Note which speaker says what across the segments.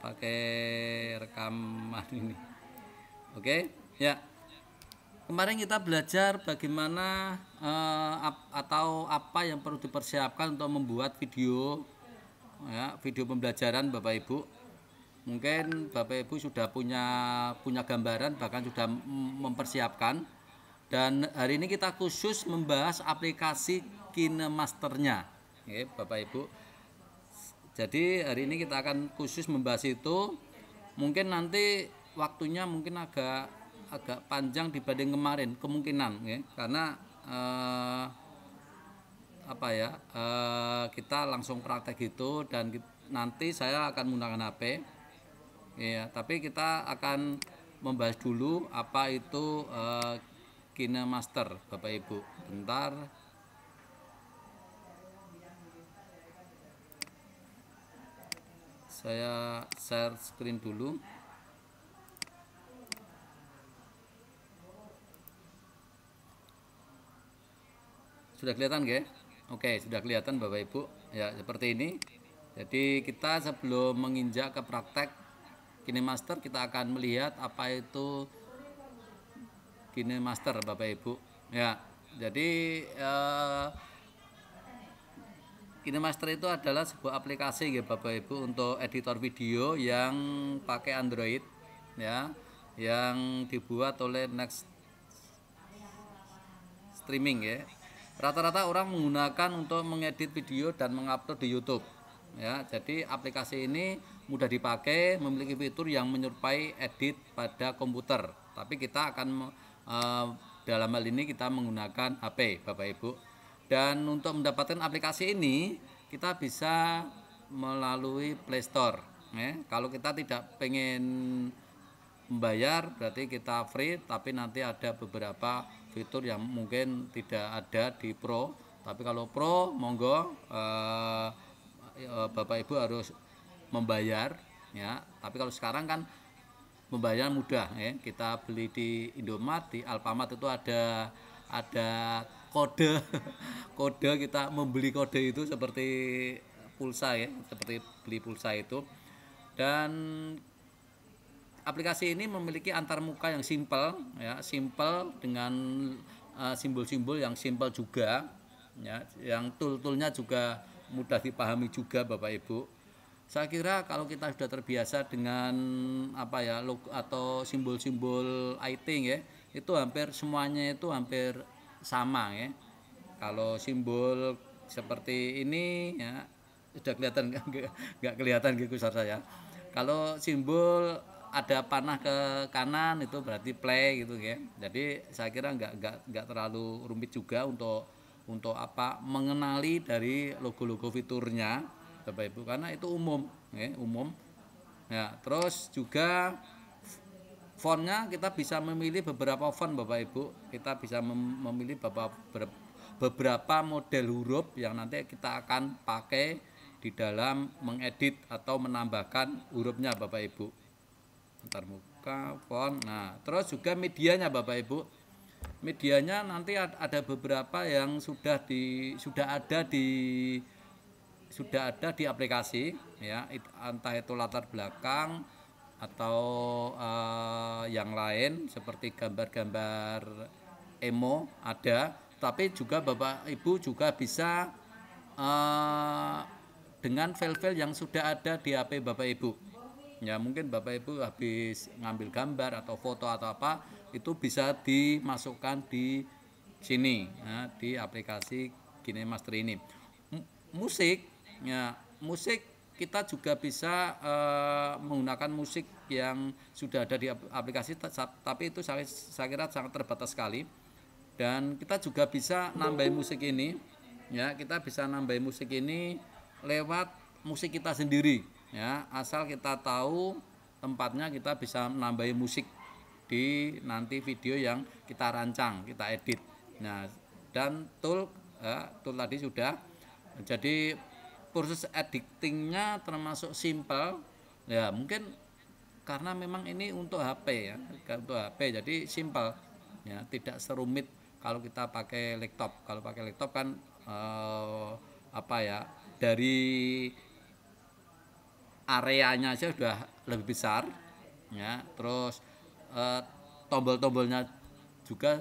Speaker 1: pakai rekaman ini. Oke, ya. Kemarin kita belajar bagaimana atau apa yang perlu dipersiapkan untuk membuat video, ya, video pembelajaran Bapak Ibu. Mungkin Bapak Ibu sudah punya gambaran, bahkan sudah mempersiapkan. Dan hari ini kita khusus membahas aplikasi KineMaster-nya, ya, Bapak Ibu. Jadi hari ini kita akan khusus membahas itu. Mungkin nanti waktunya mungkin agak panjang dibanding kemarin, kemungkinan, ya, karena kita langsung praktek itu, dan nanti saya akan menggunakan HP, ya. Tapi kita akan membahas dulu apa itu KineMaster, Bapak Ibu. Bentar. Saya share screen dulu. Sudah kelihatan, nggih? Oke, sudah kelihatan Bapak Ibu. Ya, seperti ini. Jadi kita sebelum menginjak ke praktek KineMaster, kita akan melihat apa itu KineMaster, Bapak Ibu. Ya, jadi KineMaster itu adalah sebuah aplikasi, ya Bapak Ibu, untuk editor video yang pakai Android, ya, yang dibuat oleh Next Streaming, ya. Rata-rata orang menggunakan untuk mengedit video dan mengupload di YouTube, ya. Jadi aplikasi ini mudah dipakai, memiliki fitur yang menyerupai edit pada komputer. Tapi kita akan dalam hal ini kita menggunakan HP, Bapak Ibu. Dan untuk mendapatkan aplikasi ini kita bisa melalui Play Store, ya. Kalau kita tidak pengen membayar berarti kita free, tapi nanti ada beberapa fitur yang mungkin tidak ada di Pro. Tapi kalau Pro monggo, Bapak Ibu harus membayar, ya. Tapi kalau sekarang kan membayar mudah, ya. Kita beli di Indomaret, di Alfamart itu ada kode kode, kita membeli kode itu seperti pulsa, ya, seperti beli pulsa itu. Dan aplikasi ini memiliki antarmuka yang simpel, ya, simpel dengan simbol-simbol yang simpel juga, ya, yang tool-toolnya juga mudah dipahami juga Bapak Ibu. Saya kira kalau kita sudah terbiasa dengan logo atau simbol-simbol IT, ya, itu hampir semuanya itu hampir sama, ya. Kalau simbol seperti ini, ya, sudah kelihatan nggak kelihatan gitu saya. Kalau simbol ada panah ke kanan itu berarti play gitu, ya. Jadi saya kira nggak terlalu rumit juga untuk mengenali dari logo-logo fiturnya Bapak Ibu, karena itu umum, ya, umum. Ya, terus juga fontnya kita bisa memilih beberapa font Bapak Ibu. Kita bisa memilih beberapa model huruf yang nanti kita akan pakai di dalam mengedit atau menambahkan hurufnya Bapak Ibu. Antarmuka, font. Nah, terus juga medianya Bapak Ibu. Medianya nanti ada beberapa yang sudah ada di aplikasi, ya, entah itu latar belakang atau yang lain seperti gambar-gambar emo ada. Tapi juga Bapak Ibu juga bisa dengan file-file yang sudah ada di HP Bapak Ibu, ya. Mungkin Bapak Ibu habis ngambil gambar atau foto atau apa, itu bisa dimasukkan di sini, ya, di aplikasi KineMaster ini. Musik, ya, musik kita juga bisa menggunakan musik yang sudah ada di aplikasi, tapi itu saya kira sangat terbatas sekali. Dan kita juga bisa nambahin musik ini, ya, kita bisa nambahin musik ini lewat musik kita sendiri, ya. Asal kita tahu tempatnya, kita bisa nambahin musik di nanti video yang kita rancang, kita edit. Nah, dan tool tadi sudah. Jadi proses editingnya termasuk simple, ya. Mungkin karena memang ini untuk HP, ya, untuk HP, jadi simple, ya, tidak serumit kalau kita pakai laptop. Kalau pakai laptop kan dari areanya saja sudah lebih besar, ya. Terus tombol-tombolnya juga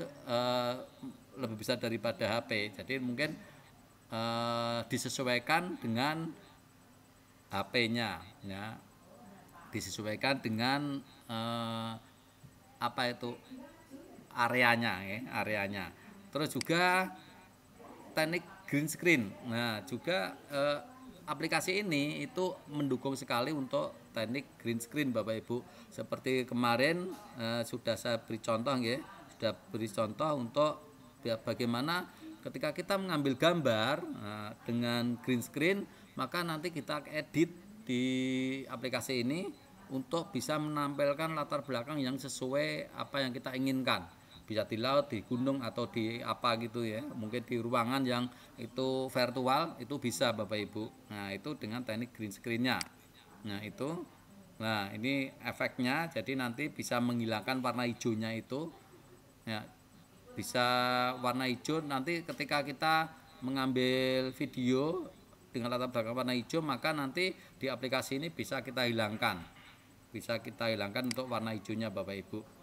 Speaker 1: lebih besar daripada HP. Jadi mungkin disesuaikan dengan HP-nya, ya. Disesuaikan dengan apa itu areanya, ya, areanya. Terus juga teknik green screen. Nah, juga aplikasi ini itu mendukung sekali untuk teknik green screen Bapak Ibu. Seperti kemarin sudah saya beri contoh ya, sudah beri contoh untuk bagaimana ketika kita mengambil gambar dengan green screen, maka nanti kita edit di aplikasi ini untuk bisa menampilkan latar belakang yang sesuai apa yang kita inginkan. Bisa di laut, di gunung, atau di apa gitu ya, mungkin di ruangan yang itu virtual itu bisa Bapak Ibu. Nah, itu dengan teknik green screen-nya. Nah, itu, nah ini efeknya, jadi nanti bisa menghilangkan warna hijaunya itu, ya, bisa warna hijau. Nanti ketika kita mengambil video dengan latar belakang warna hijau, maka nanti di aplikasi ini bisa kita hilangkan, untuk warna hijaunya Bapak Ibu.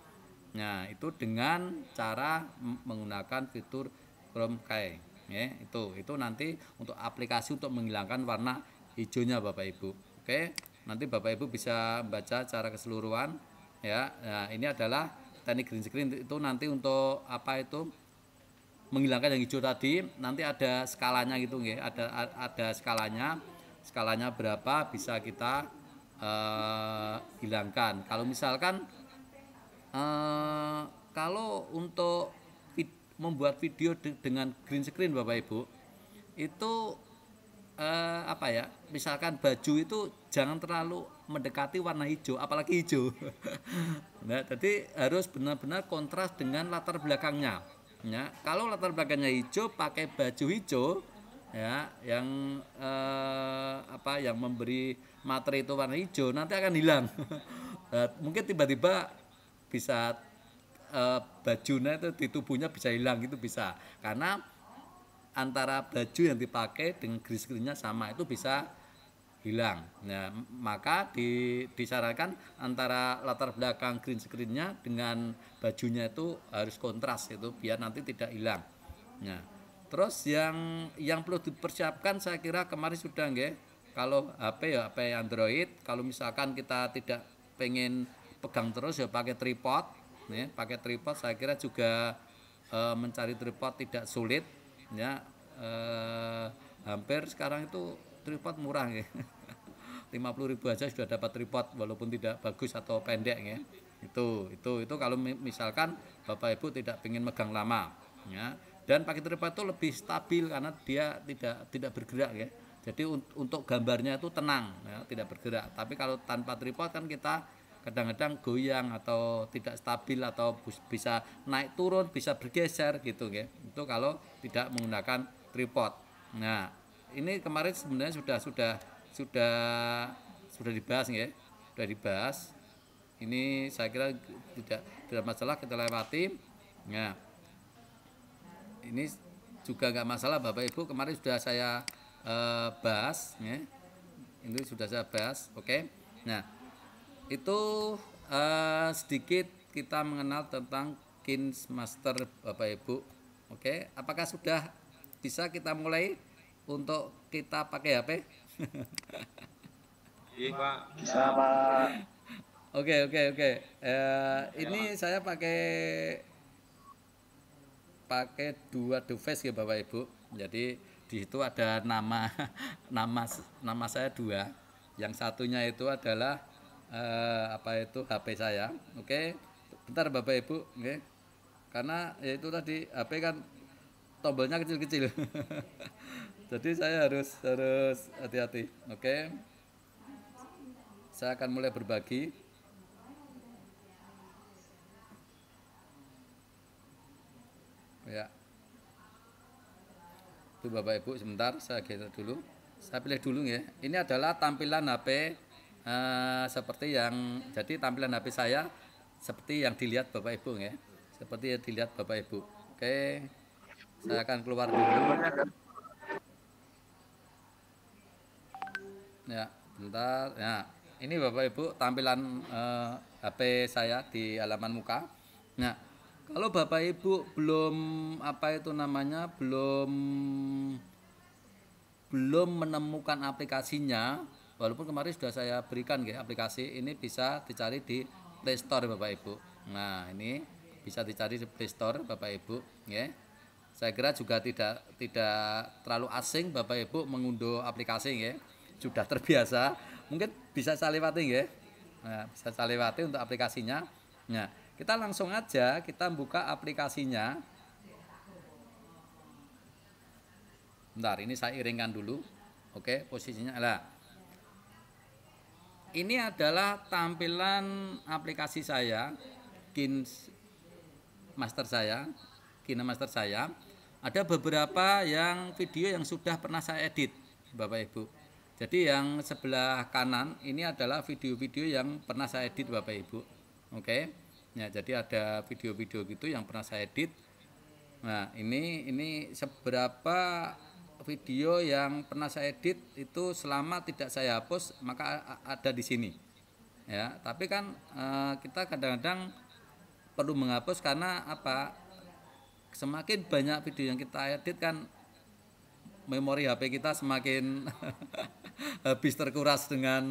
Speaker 1: Nah, itu dengan cara menggunakan fitur Chrome Key, ya. Itu nanti untuk aplikasi untuk menghilangkan warna hijaunya Bapak Ibu. Oke, nanti Bapak Ibu bisa baca secara keseluruhan, ya. Nah, ini adalah teknik green screen. Itu nanti untuk apa itu menghilangkan yang hijau tadi, nanti ada skalanya gitu, ya. Ada skalanya berapa bisa kita hilangkan. Kalau misalkan kalau untuk membuat video dengan green screen Bapak Ibu itu apa ya, misalkan baju itu jangan terlalu mendekati warna hijau, apalagi hijau. Nah, jadi harus benar-benar kontras dengan latar belakangnya, ya. Kalau latar belakangnya hijau, pakai baju hijau, ya, yang yang memberi materi itu warna hijau, nanti akan hilang. Mungkin tiba-tiba bisa bajunya itu di tubuhnya bisa hilang, gitu bisa, karena antara baju yang dipakai dengan green screen-nya sama, itu bisa hilang. Nah, maka disarankan antara latar belakang green screen-nya dengan bajunya itu harus kontras, itu biar nanti tidak hilang. Nah, terus yang perlu dipersiapkan saya kira kemarin sudah nggih. Kalau HP ya HP Android, kalau misalkan kita tidak pengen pegang terus ya pakai tripod, nih, pakai tripod saya kira juga mencari tripod tidak sulit, ya. Hampir sekarang itu tripod murah ya. 50.000 aja sudah dapat tripod walaupun tidak bagus atau pendek ya. Itu kalau misalkan Bapak Ibu tidak ingin megang lama, ya. Dan pakai tripod itu lebih stabil karena dia tidak bergerak ya. Jadi untuk gambarnya itu tenang ya, tidak bergerak. Tapi kalau tanpa tripod kan kita kadang-kadang goyang atau tidak stabil atau bisa naik turun, bisa bergeser gitu ya. Itu kalau tidak menggunakan tripod. Nah, ini kemarin sebenarnya sudah dibahas ya. Sudah dibahas. Ini saya kira tidak masalah kita lewati. Nah, ini juga nggak masalah Bapak Ibu, kemarin sudah saya bahas ya. Ini sudah saya bahas, oke. Nah, itu sedikit kita mengenal tentang KineMaster Bapak Ibu. Oke, apakah sudah bisa kita mulai untuk kita pakai HP?
Speaker 2: Iya, Pak.
Speaker 3: Bisa, Pak.
Speaker 1: Oke. Ini saya pakai dua device ya Bapak Ibu. Jadi di situ ada nama saya dua. Yang satunya itu adalah HP saya. Oke. Bentar Bapak Ibu, oke. Karena ya itu tadi HP kan tombolnya kecil-kecil. Jadi saya harus hati-hati. Oke. Saya akan mulai berbagi. Ya. Itu Bapak Ibu sebentar saya geser dulu. Saya pilih dulu ya. Ini adalah tampilan HP seperti yang jadi tampilan HP saya seperti yang dilihat Bapak Ibu ya. Seperti yang dilihat Bapak Ibu. Oke. Saya akan keluar dulu. Ya, Bentar. Nah, ini Bapak Ibu tampilan HP saya di halaman muka. Nah, kalau Bapak Ibu belum apa itu namanya, belum menemukan aplikasinya, walaupun kemarin sudah saya berikan ya aplikasi ini, bisa dicari di Play Store Bapak Ibu. Nah, ini bisa dicari di Play Store Bapak Ibu ya. Saya kira juga tidak terlalu asing Bapak Ibu mengunduh aplikasi ya. Sudah terbiasa. Mungkin bisa saya lewati ya. Nah, bisa saya lewati untuk aplikasinya. Nah, kita langsung aja kita buka aplikasinya. Bentar, ini saya iringkan dulu. Oke, posisinya lah. Ini adalah tampilan aplikasi saya, KineMaster saya, KineMaster saya. Ada beberapa yang video yang sudah pernah saya edit, Bapak Ibu. Jadi yang sebelah kanan ini adalah video-video yang pernah saya edit, Bapak Ibu. Oke. Ya, jadi ada video-video gitu yang pernah saya edit. Nah, ini seberapa video yang pernah saya edit itu selama tidak saya hapus maka ada di sini. Ya, tapi kan kita kadang-kadang perlu menghapus karena apa? Semakin banyak video yang kita edit kan memori HP kita semakin habis terkuras dengan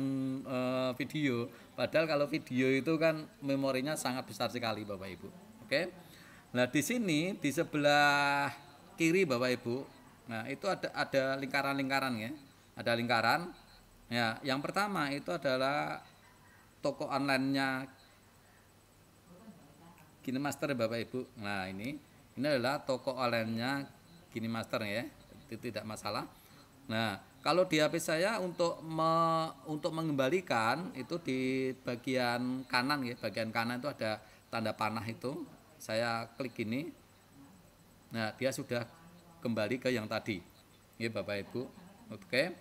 Speaker 1: video. Padahal kalau video itu kan memorinya sangat besar sekali Bapak Ibu. Oke. Nah, di sini di sebelah kiri Bapak Ibu, nah itu ada lingkaran-lingkaran ya. Ada lingkaran. Ya, yang pertama itu adalah toko online-nya KineMaster Bapak Ibu. Nah, ini adalah toko online-nya KineMaster ya. Itu tidak masalah. Nah, kalau di HP saya untuk mengembalikan itu di bagian kanan ya, bagian kanan itu ada tanda panah itu. Saya klik ini. Nah, dia sudah kembali ke yang tadi. Ya, Bapak Ibu. Oke.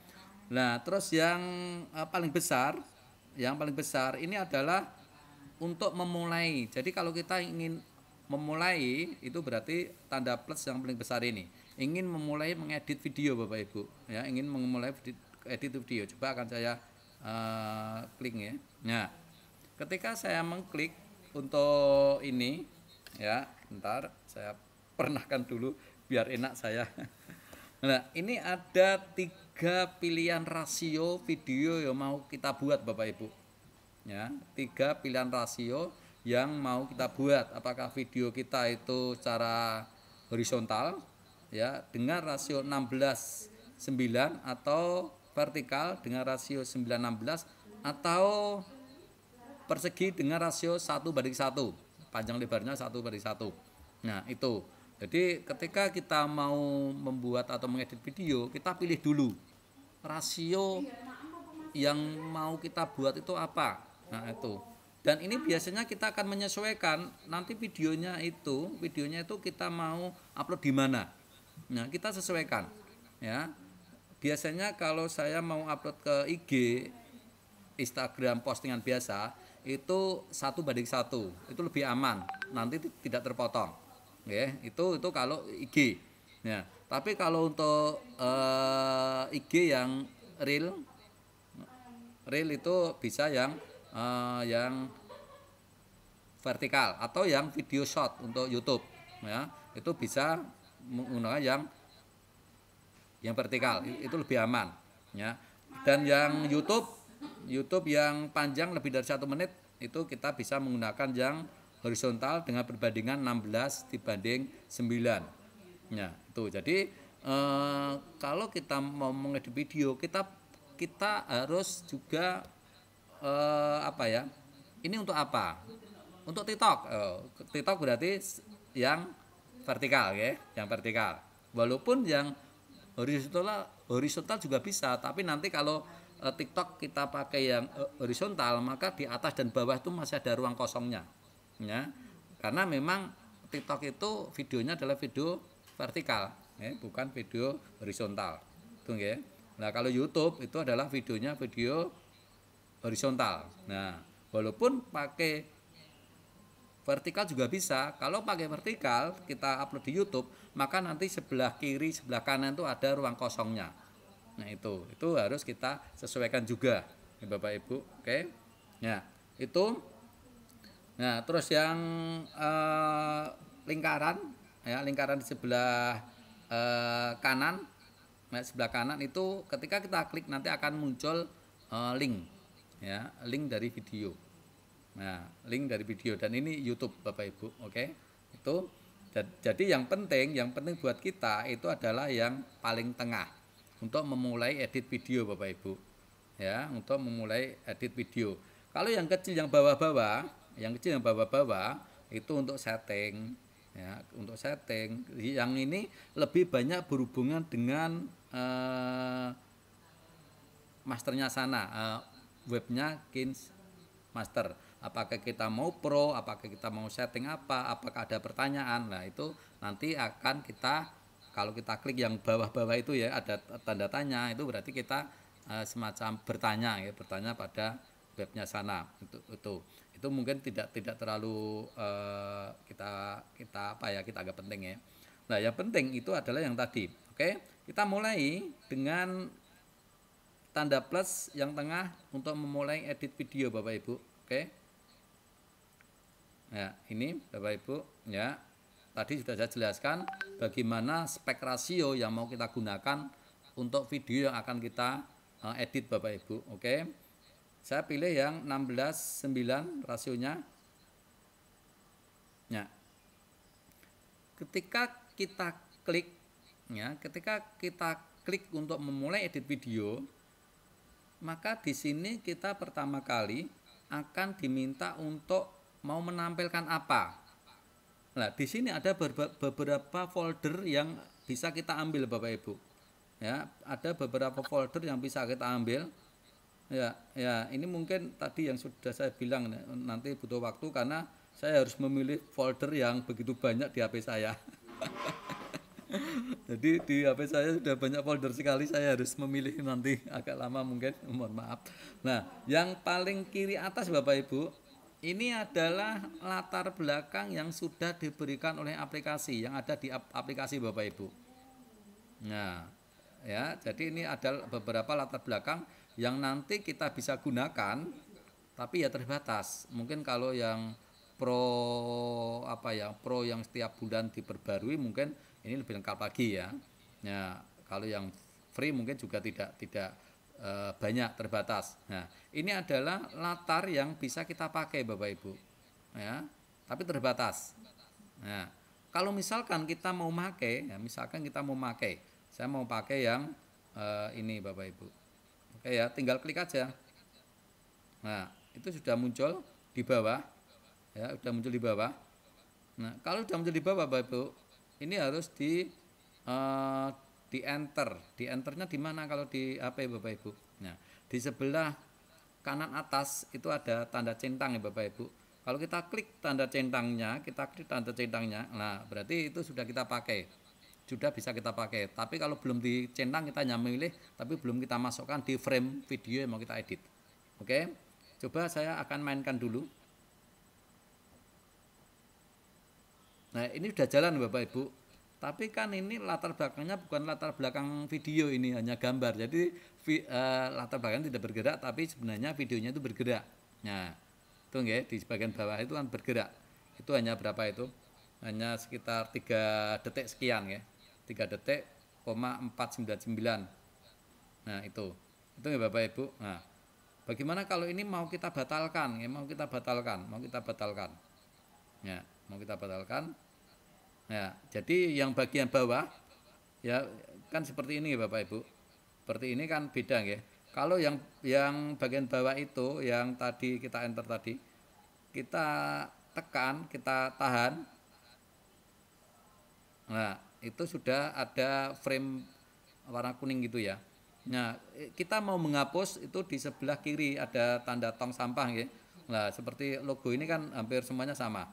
Speaker 1: Nah, terus yang paling besar ini adalah untuk memulai. Jadi kalau kita ingin memulai itu berarti tanda plus yang paling besar ini. Ingin memulai mengedit video Bapak Ibu, ya, ingin memulai edit video. Coba akan saya klik ya. Nah, ketika saya mengklik untuk ini, ya, bentar saya pernahkan dulu biar enak saya. Nah, ini ada 3 pilihan rasio video yang mau kita buat Bapak Ibu. Ya, 3 pilihan rasio yang mau kita buat. Apakah video kita itu secara horizontal ya dengan rasio 16:9 atau vertikal dengan rasio 9:16 atau persegi dengan rasio 1:1, panjang lebarnya 1:1. Nah, itu. Jadi ketika kita mau membuat atau mengedit video, kita pilih dulu rasio yang mau kita buat itu apa. Nah, itu. Dan ini biasanya kita akan menyesuaikan nanti videonya itu kita mau upload di mana. Nah, kita sesuaikan ya. Biasanya kalau saya mau upload ke IG, Instagram postingan biasa itu 1:1. Itu lebih aman, nanti tidak terpotong. Ya, itu kalau IG. Ya, tapi kalau untuk IG yang real itu bisa yang vertikal atau yang video short untuk YouTube ya, itu bisa menggunakan yang vertikal, itu lebih aman ya. Dan yang YouTube yang panjang lebih dari 1 menit itu kita bisa menggunakan yang horizontal dengan perbandingan 16:9 ya, itu. Jadi kalau kita mau mengedit video kita harus juga apa ya, ini untuk apa? Untuk TikTok. TikTok berarti yang vertikal ya, yang vertikal. Walaupun yang horizontal juga bisa, tapi nanti kalau TikTok kita pakai yang horizontal maka di atas dan bawah itu masih ada ruang kosongnya ya. Karena memang TikTok itu videonya adalah video vertikal ya, bukan video horizontal. Itu ya. Nah, kalau YouTube itu adalah videonya video horizontal. Nah, walaupun pakai vertikal juga bisa. Kalau pakai vertikal kita upload di YouTube, maka nanti sebelah kiri, sebelah kanan itu ada ruang kosongnya. Nah, itu harus kita sesuaikan juga, ya, Bapak Ibu. Oke. Nah, itu. Nah, terus yang lingkaran, ya, lingkaran di sebelah kanan. Nah, sebelah kanan itu ketika kita klik nanti akan muncul link, ya, link dari video. Nah, link dari video, dan ini YouTube Bapak Ibu. Oke. Itu jadi yang penting buat kita itu adalah yang paling tengah untuk memulai edit video Bapak Ibu. Ya, untuk memulai edit video. Kalau yang kecil yang bawah-bawah, itu untuk setting, ya, untuk setting. Yang ini lebih banyak berhubungan dengan masternya sana, webnya Kins Master. Apakah kita mau pro, apakah kita mau setting apa, apakah ada pertanyaan. Nah, itu nanti akan kita, kalau kita klik yang bawah-bawah itu ya ada tanda tanya, itu berarti kita semacam bertanya, ya, bertanya pada webnya sana. Itu mungkin tidak terlalu kita apa ya, kita agak penting ya. Nah, yang penting itu adalah yang tadi. Oke, kita mulai dengan tanda plus yang tengah untuk memulai edit video Bapak Ibu. Oke. Nah, ini Bapak Ibu, ya. Tadi sudah saya jelaskan bagaimana spek rasio yang mau kita gunakan untuk video yang akan kita edit Bapak Ibu. Oke. Saya pilih yang 16:9 rasionya. Ya. Ketika kita klik, ya, untuk memulai edit video, maka di sini kita pertama kali akan diminta untuk mau menampilkan apa. Nah, di sini ada beberapa folder yang bisa kita ambil Bapak Ibu. Ya, ada beberapa folder yang bisa kita ambil. Ya, ini mungkin tadi yang sudah saya bilang, nanti butuh waktu karena saya harus memilih folder yang begitu banyak di HP saya. Jadi di HP saya sudah banyak folder sekali, saya harus memilih, nanti agak lama mungkin, mohon maaf. Nah, yang paling kiri atas Bapak Ibu, ini adalah latar belakang yang sudah diberikan oleh aplikasi, yang ada di aplikasi Bapak Ibu. Nah, ya, jadi ini ada beberapa latar belakang yang nanti kita bisa gunakan, tapi ya terbatas. Mungkin kalau yang pro yang setiap bulan diperbarui mungkin ini lebih lengkap lagi ya. Nah, kalau yang free mungkin juga tidak banyak, terbatas. Nah, ini adalah latar yang bisa kita pakai Bapak Ibu. Ya, tapi terbatas. Nah, kalau misalkan kita mau pakai, saya mau pakai yang ini Bapak Ibu. Oke ya, tinggal klik aja. Nah, itu sudah muncul di bawah. Ya, sudah muncul di bawah. Nah, kalau sudah muncul di bawah Bapak Ibu, ini harus di enter. Di enternya di mana kalau di HP Bapak Ibu? Nah, di sebelah kanan atas itu ada tanda centang ya Bapak Ibu. Kalau kita klik tanda centangnya, nah berarti itu sudah kita pakai. Sudah bisa kita pakai. Tapi kalau belum dicentang, kita hanya memilih tapi belum kita masukkan di frame video yang mau kita edit. Oke. Coba saya akan mainkan dulu. Nah, ini sudah jalan Bapak Ibu. Tapi kan ini latar belakangnya bukan latar belakang video, ini hanya gambar. Jadi latar belakang tidak bergerak, tapi sebenarnya videonya itu bergerak. Nah, itu nggih, di bagian bawah itu kan bergerak. Itu hanya berapa itu? Hanya sekitar 3 detik sekian ya. 3 detik, 499. Nah, itu ya Bapak Ibu. Nah, bagaimana kalau ini mau kita batalkan? Ya, mau kita batalkan. Ya, mau kita batalkan. Ya, jadi yang bagian bawah ya kan seperti ini ya Bapak Ibu. Seperti ini kan beda ya. Kalau yang bagian bawah itu yang tadi kita enter tadi, kita tekan, kita tahan. Nah, itu sudah ada frame warna kuning gitu ya. Nah, kita mau menghapus itu di sebelah kiri ada tanda tong sampah ya. Nah, seperti logo ini kan hampir semuanya sama.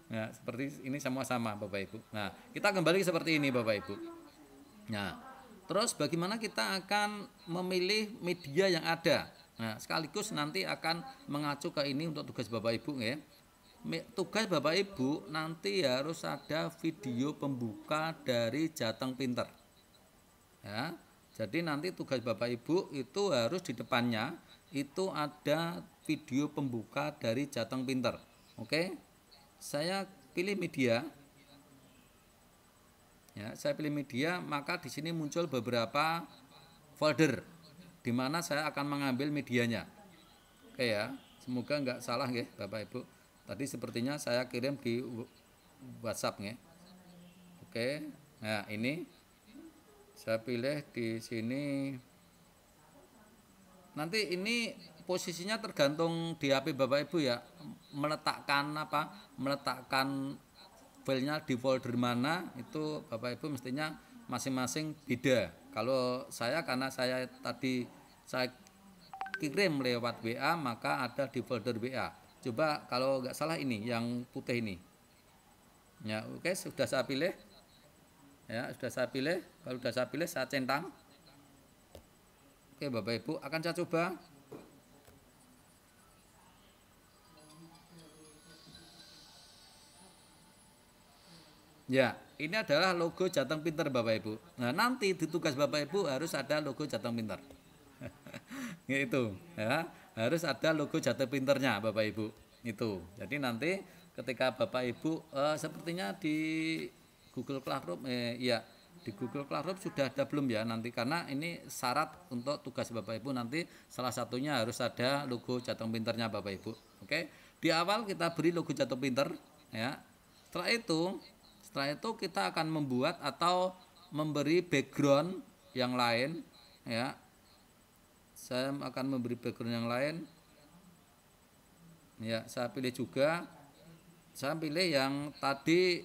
Speaker 1: Nah, seperti ini semua sama Bapak Ibu. Nah, kita kembali seperti ini Bapak Ibu. Nah, terus bagaimana kita akan memilih media yang ada. Nah, sekaligus nanti akan mengacu ke ini untuk tugas Bapak Ibu ya. Tugas Bapak Ibu nanti harus ada video pembuka dari Jateng Pinter. Ya, Jadi nanti tugas Bapak Ibu itu harus di depannya itu ada video pembuka dari Jateng Pinter. Oke. Saya pilih media. Ya, saya pilih media, maka di sini muncul beberapa folder di mana saya akan mengambil medianya. Oke ya, semoga nggak salah ya Bapak Ibu. Tadi sepertinya saya kirim di WhatsApp ya. Oke, nah ini saya pilih di sini. Nanti ini posisinya tergantung di HP Bapak Ibu ya, meletakkan filenya di folder mana itu Bapak Ibu mestinya masing-masing beda. Kalau saya karena saya tadi saya kirim lewat WA maka ada di folder WA. Coba kalau nggak salah ini yang putih ini. Ya, oke, sudah saya pilih. Ya, sudah saya pilih. Kalau sudah saya pilih saya centang. Oke, Bapak Ibu akan saya coba. Ya, ini adalah logo Jateng Pinter Bapak Ibu. Nah, nanti di tugas Bapak Ibu harus ada logo Jateng Pinter. Itu, ya, harus ada logo Jateng Pinternya Bapak Ibu. Itu. Jadi nanti ketika Bapak Ibu sepertinya di Google Classroom ya, di Google Classroom sudah ada belum ya nanti, karena ini syarat untuk tugas Bapak Ibu nanti salah satunya harus ada logo Jateng Pinternya Bapak Ibu. Oke. Di awal kita beri logo Jateng Pinter ya. Setelah itu kita akan membuat atau memberi background yang lain ya. Saya akan memberi background yang lain. Ya, saya pilih juga. Saya pilih yang tadi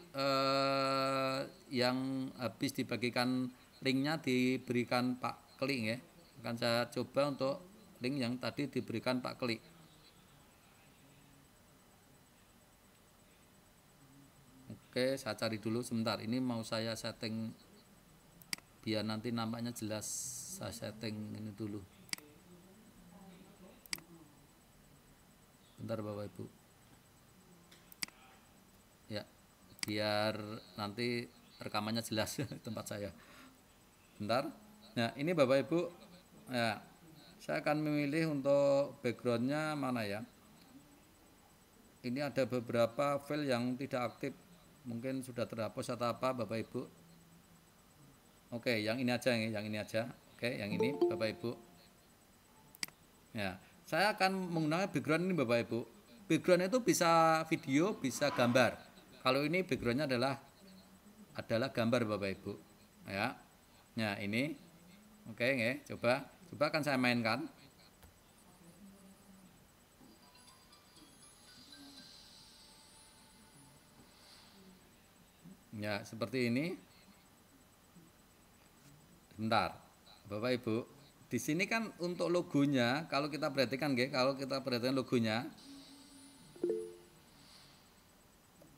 Speaker 1: yang habis dibagikan linknya diberikan Pak Klik ya. Akan saya coba untuk link yang tadi diberikan Pak Klik. Oke, saya cari dulu sebentar. Ini mau saya setting biar nanti nampaknya jelas. Saya setting ini dulu. Bentar Bapak Ibu. Ya, biar nanti rekamannya jelas tempat saya. Bentar. Nah, ini Bapak Ibu. Ya, saya akan memilih untuk backgroundnya mana ya. Ini ada beberapa file yang tidak aktif. Mungkin sudah terhapus atau apa Bapak Ibu. Oke, yang ini aja ya, yang ini aja. Oke, yang ini Bapak Ibu. Ya, saya akan menggunakan background ini Bapak Ibu. Background itu bisa video, bisa gambar. Kalau ini backgroundnya adalah gambar Bapak Ibu. Ya. Nah, ini. Oke, ya, coba akan saya mainkan. Ya, seperti ini. Bentar. Bapak Ibu, di sini kan untuk logonya, kalau kita perhatikan logonya,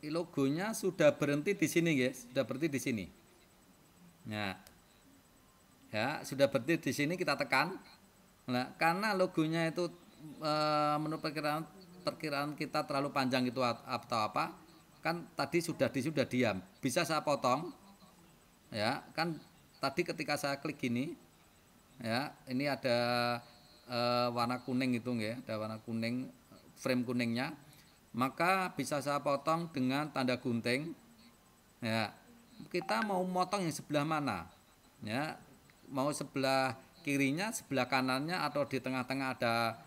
Speaker 1: logonya sudah berhenti di sini, guys. Sudah berhenti di sini. Nah, ya, sudah berhenti di sini, kita tekan. Nah, karena logonya itu menurut perkiraan kita terlalu panjang itu atau apa? Kan tadi sudah diam. Bisa saya potong. Ya, kan tadi ketika saya klik gini, ya, ini ada warna kuning itu ya, ada warna kuning, frame kuningnya. Maka bisa saya potong dengan tanda gunting. Ya, kita mau motong yang sebelah mana? Ya, mau sebelah kirinya, sebelah kanannya, atau di tengah-tengah ada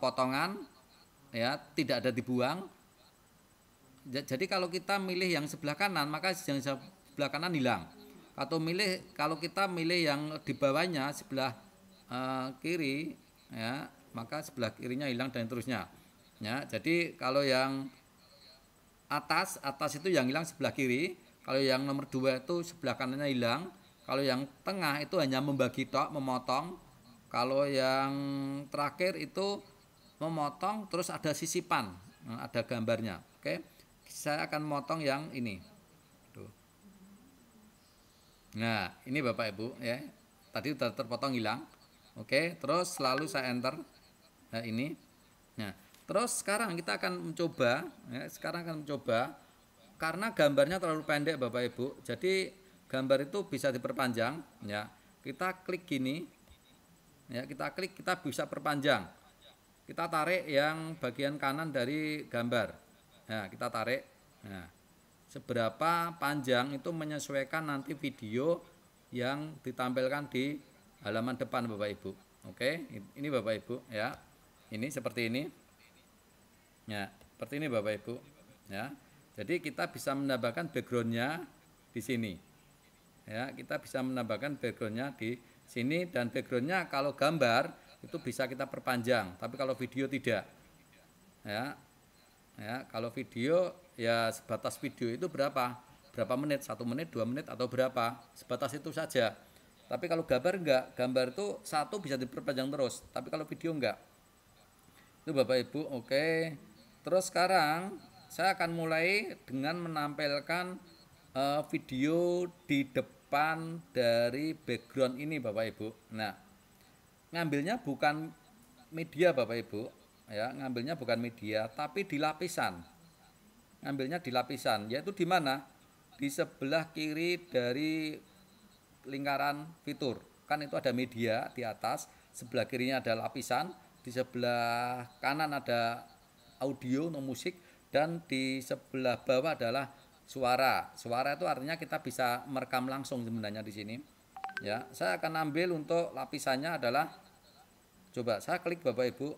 Speaker 1: potongan, ya, tidak ada dibuang. Jadi kalau kita milih yang sebelah kanan, maka yang sebelah kanan hilang. Kalau kita milih yang di bawahnya sebelah kiri, ya, maka sebelah kirinya hilang dan terusnya. Ya, jadi kalau yang atas itu yang hilang sebelah kiri. Kalau yang nomor 2 itu sebelah kanannya hilang. Kalau yang tengah itu hanya membagi tok, memotong. Kalau yang terakhir itu memotong terus ada sisipan, ada gambarnya. Oke. Saya akan motong yang ini. Tuh. Nah, ini Bapak Ibu ya. Tadi sudah terpotong hilang. Oke, terus selalu saya enter. Nah, ini. Nah, terus sekarang kita akan mencoba ya, karena gambarnya terlalu pendek Bapak Ibu. Jadi gambar itu bisa diperpanjang ya. kita klik gini, ya kita klik, kita bisa perpanjang. Kita tarik yang bagian kanan dari gambar. Nah, kita tarik. Nah, seberapa panjang itu menyesuaikan nanti video yang ditampilkan di halaman depan Bapak Ibu. Oke, ini Bapak Ibu ya. Ini seperti ini. Ya, seperti ini Bapak Ibu. Ya. Jadi kita bisa menambahkan backgroundnya di sini. Ya, kita bisa menambahkan backgroundnya di sini, dan backgroundnya kalau gambar itu bisa kita perpanjang, tapi kalau video tidak. Ya, ya kalau video ya sebatas video itu berapa menit, 1 menit, 2 menit atau berapa, sebatas itu saja. Tapi kalau gambar enggak, gambar itu satu bisa diperpanjang terus, tapi kalau video enggak. Itu Bapak Ibu. Oke, terus sekarang saya akan mulai dengan menampilkan video di depan dari background ini Bapak Ibu. Nah, ngambilnya bukan media Bapak Ibu, ya, ngambilnya bukan media tapi di lapisan. Ngambilnya di lapisan, yaitu di mana? Di sebelah kiri dari lingkaran fitur. Kan itu ada media di atas, sebelah kirinya ada lapisan, di sebelah kanan ada audio atau musik, dan di sebelah bawah adalah suara. Suara itu artinya kita bisa merekam langsung sebenarnya di sini. Ya, saya akan ambil untuk lapisannya adalah, coba saya klik Bapak Ibu.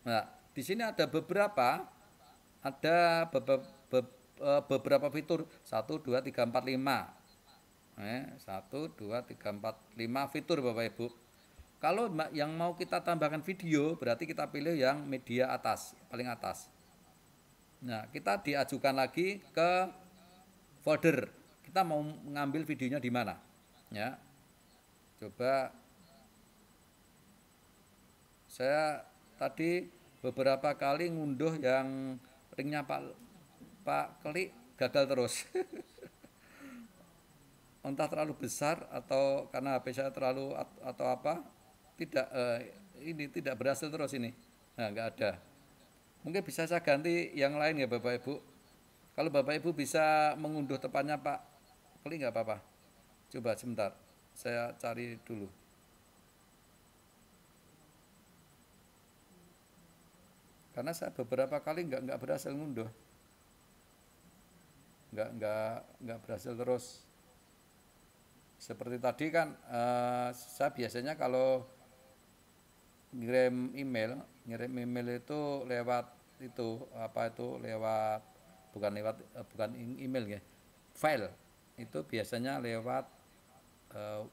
Speaker 1: Nah, di sini ada beberapa fitur 1 2 3 4 5. 1 2 3 4 5 fitur Bapak Ibu. Kalau yang mau kita tambahkan video, berarti kita pilih yang media atas, paling atas. Nah, kita diajukan lagi ke folder. Kita mau mengambil videonya di mana? Ya. Coba saya tadi beberapa kali ngunduh yang linknya Pak Klik gagal terus. Entah terlalu besar atau karena HP saya terlalu atau apa, tidak ini tidak berhasil terus ini. Nah, nggak ada. Mungkin bisa saya ganti yang lain ya Bapak Ibu. Kalau Bapak Ibu bisa mengunduh tepatnya Pak Klik nggak apa-apa. Coba sebentar, saya cari dulu. Karena saya beberapa kali nggak berhasil ngunduh. Nggak berhasil terus. Seperti tadi kan saya biasanya kalau ngirim email itu lewat bukan email ya, file itu biasanya lewat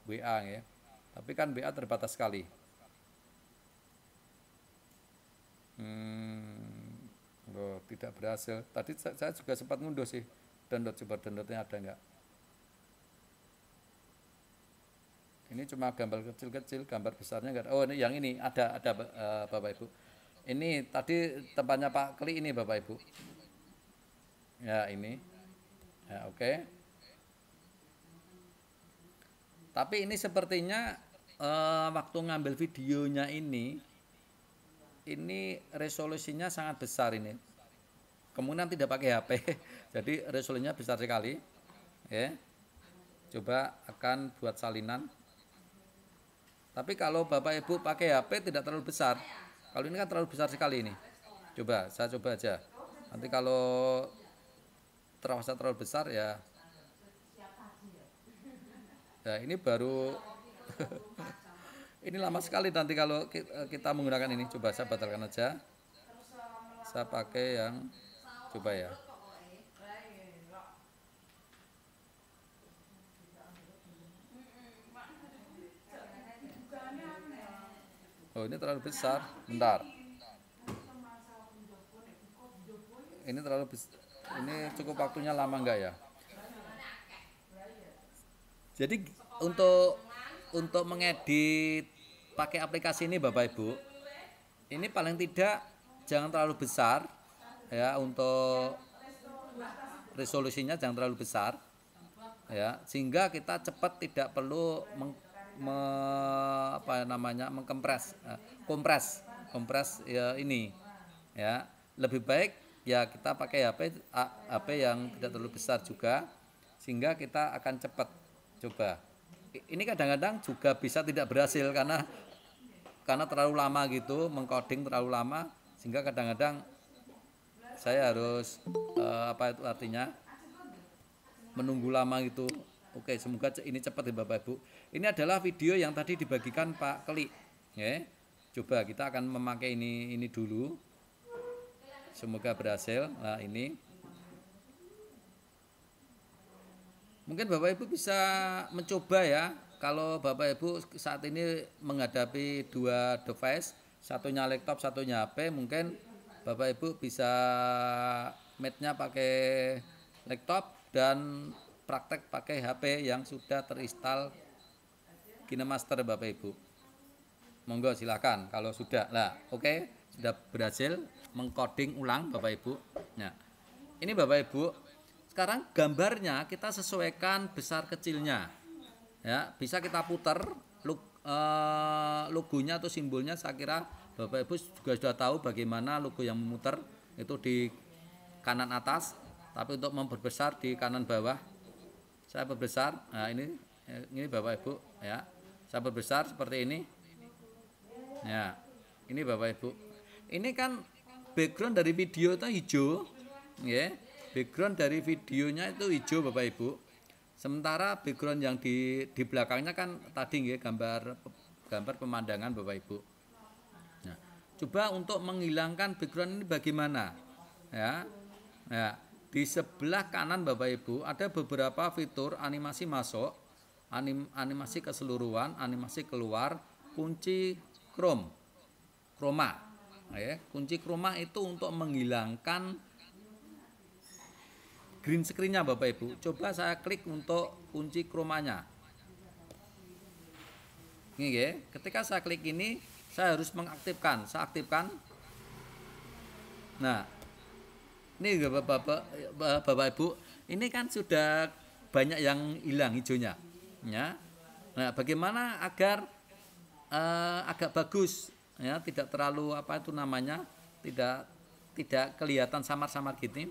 Speaker 1: WA ya, tapi kan WA terbatas sekali. Tidak berhasil. Tadi saya juga sempat ngunduh sih, coba downloadnya ada nggak. Ini cuma gambar kecil-kecil, gambar besarnya enggak ada. Oh, ini yang ini ada Bapak Ibu. Ini tadi tempatnya Pak Klik ini Bapak Ibu. Ya, ini. Ya, oke. Tapi ini sepertinya waktu ngambil videonya ini resolusinya sangat besar ini. Kemungkinan tidak pakai HP. Jadi resolusinya besar sekali. Ya. Coba akan buat salinan. Tapi kalau Bapak Ibu pakai HP tidak terlalu besar. Kalau ini kan terlalu besar sekali ini. Coba, saya coba aja. Nanti kalau terasa terlalu besar ya. Ya ini baru. Ini lama sekali nanti kalau kita menggunakan ini. Coba saya batalkan aja. Saya pakai yang, coba ya. Oh, ini terlalu besar. Bentar. Ini terlalu besar. Ini cukup waktunya lama enggak ya? Jadi untuk mengedit pakai aplikasi ini Bapak Ibu, ini paling tidak jangan terlalu besar ya, untuk resolusinya jangan terlalu besar ya, sehingga kita cepat, tidak perlu kompres ya ini ya. Lebih baik ya kita pakai HP yang tidak terlalu besar juga, sehingga kita akan cepat. Coba ini kadang-kadang juga bisa tidak berhasil karena terlalu lama gitu, mengcoding terlalu lama, sehingga kadang-kadang saya harus apa itu artinya menunggu lama gitu. Oke, semoga ini cepat ya Bapak Ibu. Ini adalah video yang tadi dibagikan Pak Keli. Ya. Coba kita akan memakai ini dulu. Semoga berhasil. Nah, ini. Mungkin Bapak Ibu bisa mencoba ya. Kalau Bapak Ibu saat ini menghadapi dua device, satunya laptop, satunya HP, mungkin Bapak Ibu bisa match-nya pakai laptop dan praktek pakai HP yang sudah terinstal KineMaster Bapak Ibu. Monggo silakan kalau sudah. Lah, oke, sudah berhasil mengcoding ulang Bapak Ibu. Nah, ini Bapak Ibu, sekarang gambarnya kita sesuaikan besar kecilnya. Ya, bisa kita putar logonya atau simbolnya. Saya kira Bapak Ibu juga sudah tahu bagaimana logo yang memutar itu di kanan atas, tapi untuk memperbesar di kanan bawah. Saya perbesar. Nah, ini Bapak Ibu ya. Saya perbesar seperti ini. Ya. Ini Bapak Ibu. Ini kan background dari video itu hijau, ya. Background dari videonya itu hijau Bapak Ibu. Sementara background yang di belakangnya kan tadi ya, gambar pemandangan Bapak Ibu. Nah, coba untuk menghilangkan background ini bagaimana? Ya. Nah, di sebelah kanan Bapak Ibu ada beberapa fitur animasi masuk, animasi keseluruhan, animasi keluar, kunci chroma. Ya, kunci chroma itu untuk menghilangkan green screen-nya Bapak Ibu. Coba saya klik untuk kunci chromanya. Ini ya, ketika saya klik ini, saya harus mengaktifkan. Saya aktifkan. Nah, ini Bapak Ibu, ini kan sudah banyak yang hilang hijaunya. Ya. Nah, bagaimana agar agak bagus, ya, tidak terlalu apa itu namanya, tidak kelihatan samar-samar gitu.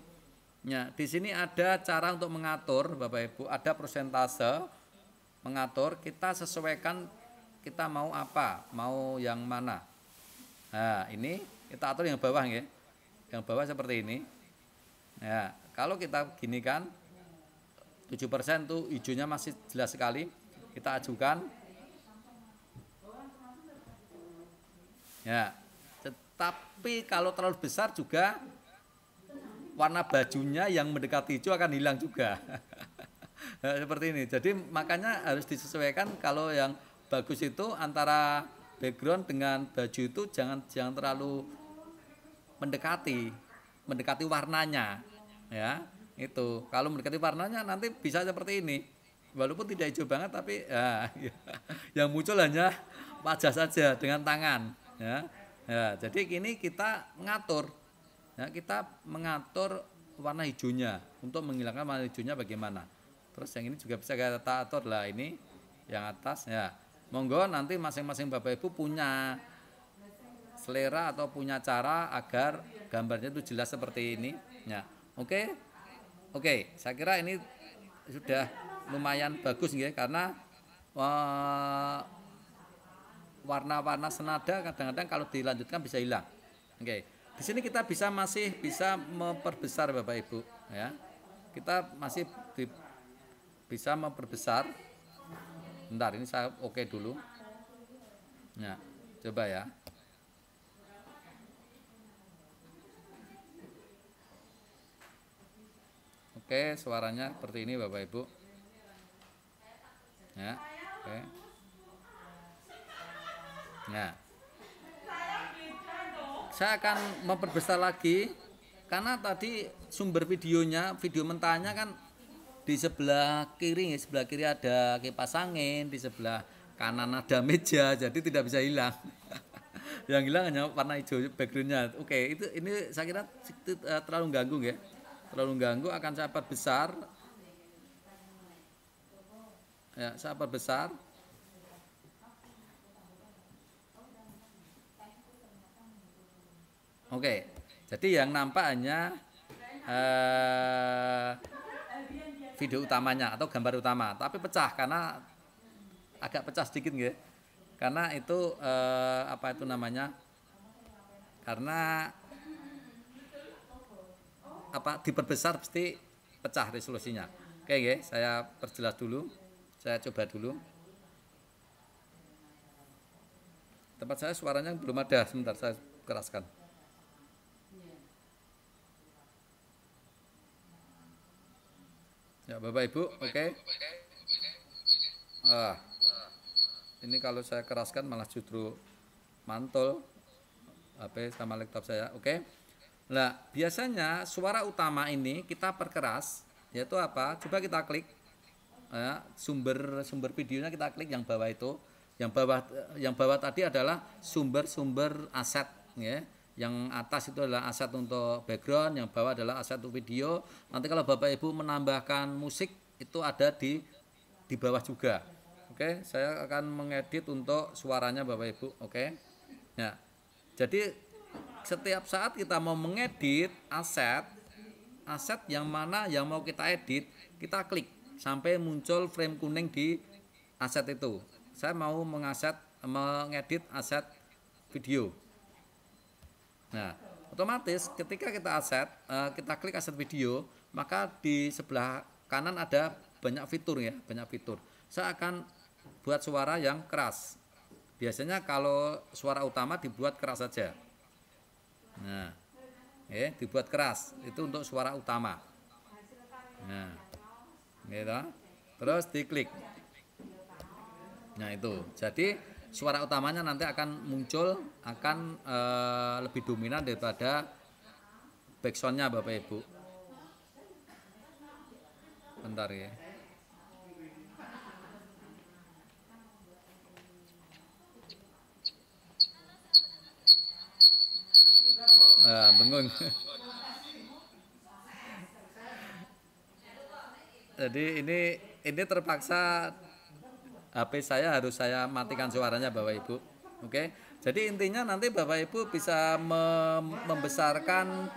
Speaker 1: Ya, di sini ada cara untuk mengatur Bapak Ibu, ada persentase mengatur, kita sesuaikan kita mau apa, mau yang mana. Nah, ini kita atur yang bawah ya. Yang bawah seperti ini. Ya, kalau kita gini kan 7% tuh hijaunya masih jelas sekali. Kita ajukan. Ya, tetapi kalau terlalu besar juga warna bajunya yang mendekati hijau akan hilang juga. Nah, seperti ini. Jadi makanya harus disesuaikan. Kalau yang bagus itu antara background dengan baju itu jangan terlalu mendekati warnanya. Ya, itu. Kalau mendekati warnanya nanti bisa seperti ini. Walaupun tidak hijau banget tapi ya, yang muncul hanya wajah saja dengan tangan. Ya, ya, jadi ini kita mengatur, ya, kita mengatur warna hijaunya untuk menghilangkan warna hijaunya bagaimana. Terus yang ini juga bisa kita atur lah, ini yang atas ya. Monggo nanti masing-masing Bapak Ibu punya selera atau punya cara agar gambarnya itu jelas seperti ini. Ya, oke, saya kira ini sudah lumayan bagus ya, karena warna-warna senada kadang-kadang kalau dilanjutkan bisa hilang. Oke. Di sini kita masih bisa memperbesar Bapak Ibu ya. Kita masih bisa memperbesar. Bentar, ini saya oke dulu. Nah, coba ya. Oke, suaranya seperti ini Bapak Ibu. Ya, oke. Nah, saya akan memperbesar lagi karena tadi sumber videonya, video mentahnya kan di sebelah kiri, sebelah kiri ada kipas angin, di sebelah kanan ada meja, jadi tidak bisa hilang. Yang hilang hanya warna hijau backgroundnya. Oke, ini saya kira terlalu ganggu ya, terlalu ganggu. Akan saya perbesar. Ya, saya perbesar. Oke, jadi yang nampak hanya video utamanya atau gambar utama, tapi pecah karena agak pecah sedikit nggih. Karena itu apa itu namanya? Karena apa diperbesar pasti pecah resolusinya. Oke nggih, saya perjelas dulu. Saya coba dulu. Tempat saya suaranya belum ada, sebentar saya keraskan. Ya Bapak Ibu, oke. Ini kalau saya keraskan malah justru mantul HP sama laptop saya, oke. Nah, biasanya suara utama ini kita perkeras, yaitu apa? Coba kita klik ya, sumber videonya kita klik yang bawah itu. Yang bawah tadi adalah sumber-sumber aset ya. Yang atas itu adalah aset untuk background, yang bawah adalah aset untuk video. Nanti kalau Bapak Ibu menambahkan musik itu ada di bawah juga. Oke, saya akan mengedit untuk suaranya Bapak Ibu, oke. Nah, jadi setiap saat kita mau mengedit aset yang mana yang mau kita edit, kita klik sampai muncul frame kuning di aset itu. Saya mau mengedit aset video. Nah, otomatis ketika kita klik aset video, maka di sebelah kanan ada banyak fitur ya, banyak fitur. Saya akan buat suara yang keras. Biasanya kalau suara utama dibuat keras saja. Nah, dibuat keras itu untuk suara utama. Nah, gitu. Terus diklik. Nah itu, jadi suara utamanya nanti akan muncul, akan lebih dominan daripada backsoundnya Bapak Ibu. Bentar ya. Bengong. Jadi ini terpaksa HP saya harus saya matikan suaranya Bapak Ibu. Oke. Jadi intinya nanti Bapak Ibu bisa membesarkan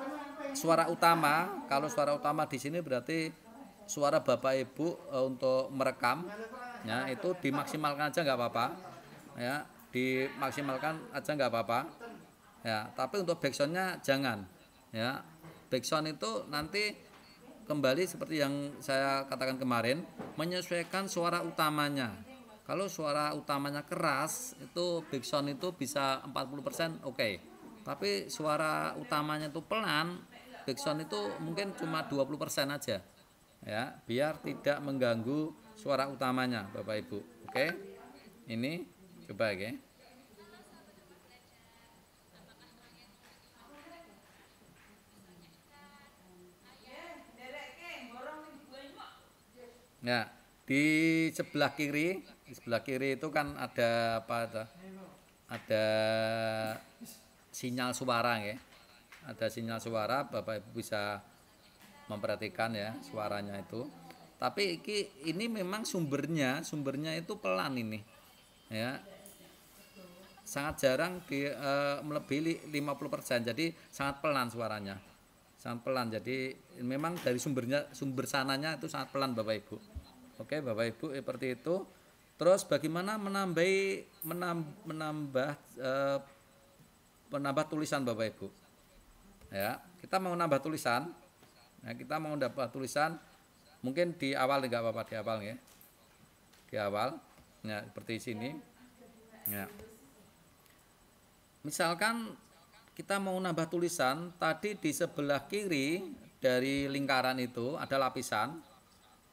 Speaker 1: suara utama. Kalau suara utama di sini berarti suara Bapak Ibu untuk merekam ya itu dimaksimalkan aja nggak apa-apa. Ya, dimaksimalkan aja nggak apa-apa. Ya, tapi untuk backsoundnya jangan. Ya, backsound itu nanti kembali seperti yang saya katakan kemarin, menyesuaikan suara utamanya. Kalau suara utamanya keras, itu backsound itu bisa 40% oke. Tapi suara utamanya itu pelan, backsound itu mungkin cuma 20% aja. Ya, biar tidak mengganggu suara utamanya, Bapak Ibu. Oke. Ini coba ya. Nah, di sebelah kiri itu kan ada apa? Ada sinyal suara ya. Ada sinyal suara, Bapak Ibu bisa memperhatikan ya suaranya itu. Tapi ini memang sumbernya itu pelan ini. Ya. Sangat jarang melebihi 50%. Jadi sangat pelan suaranya. Sangat pelan. Jadi memang dari sumber sananya itu sangat pelan Bapak Ibu. Oke Bapak Ibu seperti itu. Terus bagaimana menambah tulisan Bapak Ibu? Ya, kita mau nambah tulisan. Nah, kita mau nambah tulisan mungkin di awal enggak apa-apa di awal ya. Di awal. Nah, seperti sini. Ya. Misalkan kita mau nambah tulisan, tadi di sebelah kiri dari lingkaran itu ada lapisan.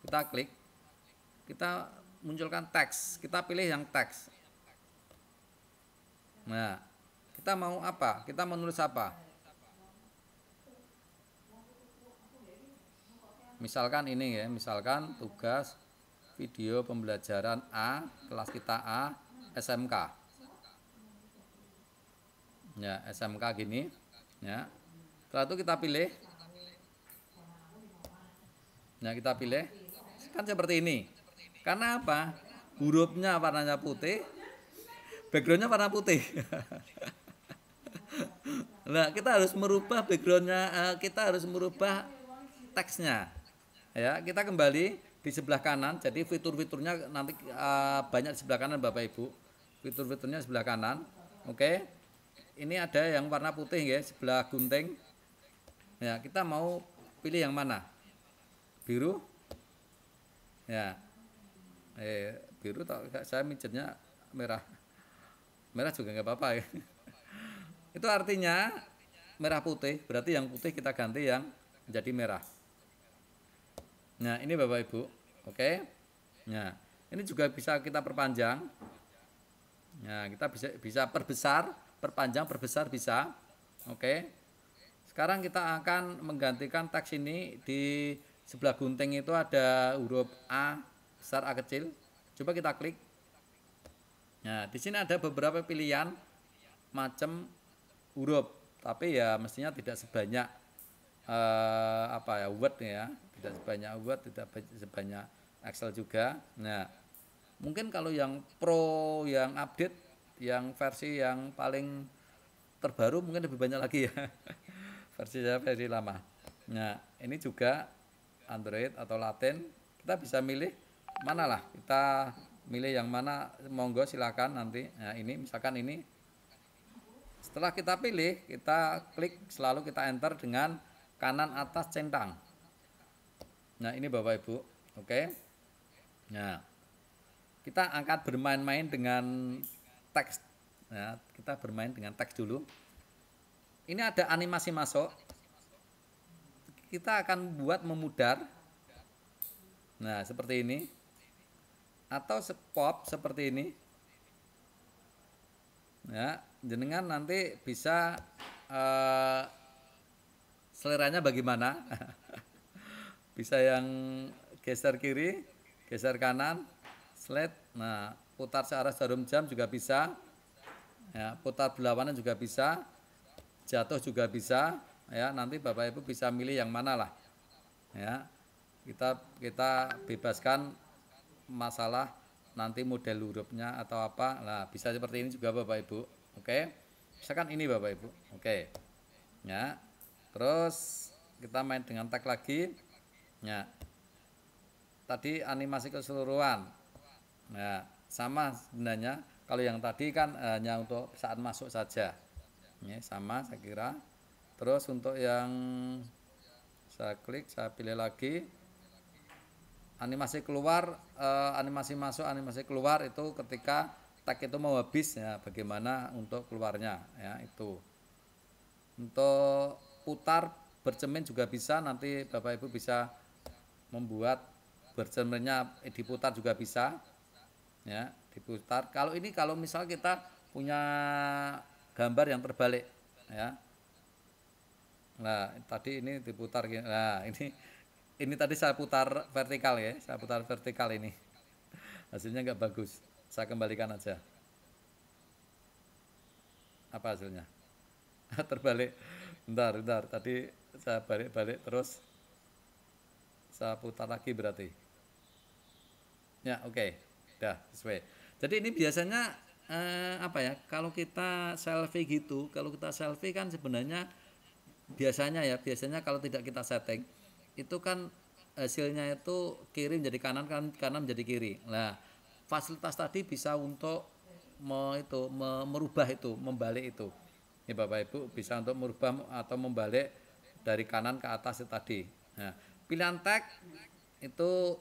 Speaker 1: Kita klik. Kita munculkan teks, kita pilih yang teks. Nah, kita mau apa? Kita menulis apa? Misalkan ini ya, misalkan tugas video pembelajaran A, kelas kita A, SMK. Ya, SMK gini, ya. Setelah itu kita pilih. Nah, kita pilih. Kan seperti ini. Karena apa? Hurufnya warnanya putih, backgroundnya warna putih. Nah, kita harus merubah backgroundnya, kita harus merubah teksnya. Ya, kita kembali di sebelah kanan. Jadi fitur-fiturnya nanti banyak di sebelah kanan Bapak Ibu. Fitur-fiturnya sebelah kanan. Oke. Ini ada yang warna putih ya, sebelah gunting. Ya, kita mau pilih yang mana? Biru? Ya. Biru saya micetnya merah. Merah juga nggak apa-apa ya. Itu artinya merah putih, berarti yang putih kita ganti yang menjadi merah. Nah, ini Bapak Ibu. Oke. Nah, ini juga bisa kita perpanjang. Nah, kita bisa perbesar, perpanjang, perbesar bisa. Oke. Sekarang kita akan menggantikan teks ini. Di sebelah gunting itu ada huruf A besar, A kecil. Coba kita klik. Nah, di sini ada beberapa pilihan macam huruf, tapi ya mestinya tidak sebanyak Word ya, tidak sebanyak Word, tidak sebanyak Excel juga. Nah, mungkin kalau yang Pro, yang update, yang versi yang paling terbaru mungkin lebih banyak lagi ya. versi lama. Nah, ini juga Android atau Latin, kita bisa milih mana lah, kita milih yang mana, monggo silakan nanti. Nah, ini misalkan ini. Setelah kita pilih, kita klik, selalu kita enter dengan kanan atas centang. Nah, ini Bapak Ibu. Oke. Nah, kita akan bermain-main dengan teks. Nah, kita bermain dengan teks dulu. Ini ada animasi masuk. Kita akan buat memudar. Nah, seperti ini. Atau pop seperti ini. Ya, jenengan nanti bisa seleranya bagaimana. Bisa yang geser kiri, geser kanan, slide. Nah, putar searah jarum jam juga bisa. Ya, putar berlawanan juga bisa. Jatuh juga bisa. Ya, nanti Bapak Ibu bisa milih yang mana lah. Ya, kita bebaskan masalah nanti model hurufnya atau apa. Nah, bisa seperti ini juga Bapak Ibu. Oke. Misalkan ini Bapak Ibu. Oke. Ya. Terus kita main dengan tag lagi. Ya. Tadi animasi keseluruhan. Nah, sama sebenarnya. Kalau yang tadi kan hanya untuk saat masuk saja. Ya, sama saya kira. Terus untuk yang saya klik, saya pilih lagi. Animasi keluar, animasi masuk, animasi keluar itu ketika tag itu mau habis ya, bagaimana untuk keluarnya ya itu. Untuk putar bercermin juga bisa, nanti Bapak Ibu bisa membuat bercerminnya diputar juga bisa ya, diputar. Kalau misal kita punya gambar yang terbalik ya. Nah, tadi ini diputar. Nah, ini tadi saya putar vertikal ya, saya putar vertikal ini. Hasilnya nggak bagus. Saya kembalikan aja. Apa hasilnya? Terbalik. Bentar. Tadi saya balik-balik terus. Saya putar lagi berarti. Ya, oke. Udah sesuai. Jadi ini biasanya kalau kita selfie gitu, kalau kita selfie kan sebenarnya biasanya kalau tidak kita setting itu kan hasilnya itu kiri menjadi kanan, kanan menjadi kiri. Nah, fasilitas tadi bisa untuk merubah itu, membalik itu. Ini Bapak Ibu bisa untuk merubah atau membalik dari kanan ke atas itu tadi. Nah, pilihan tag itu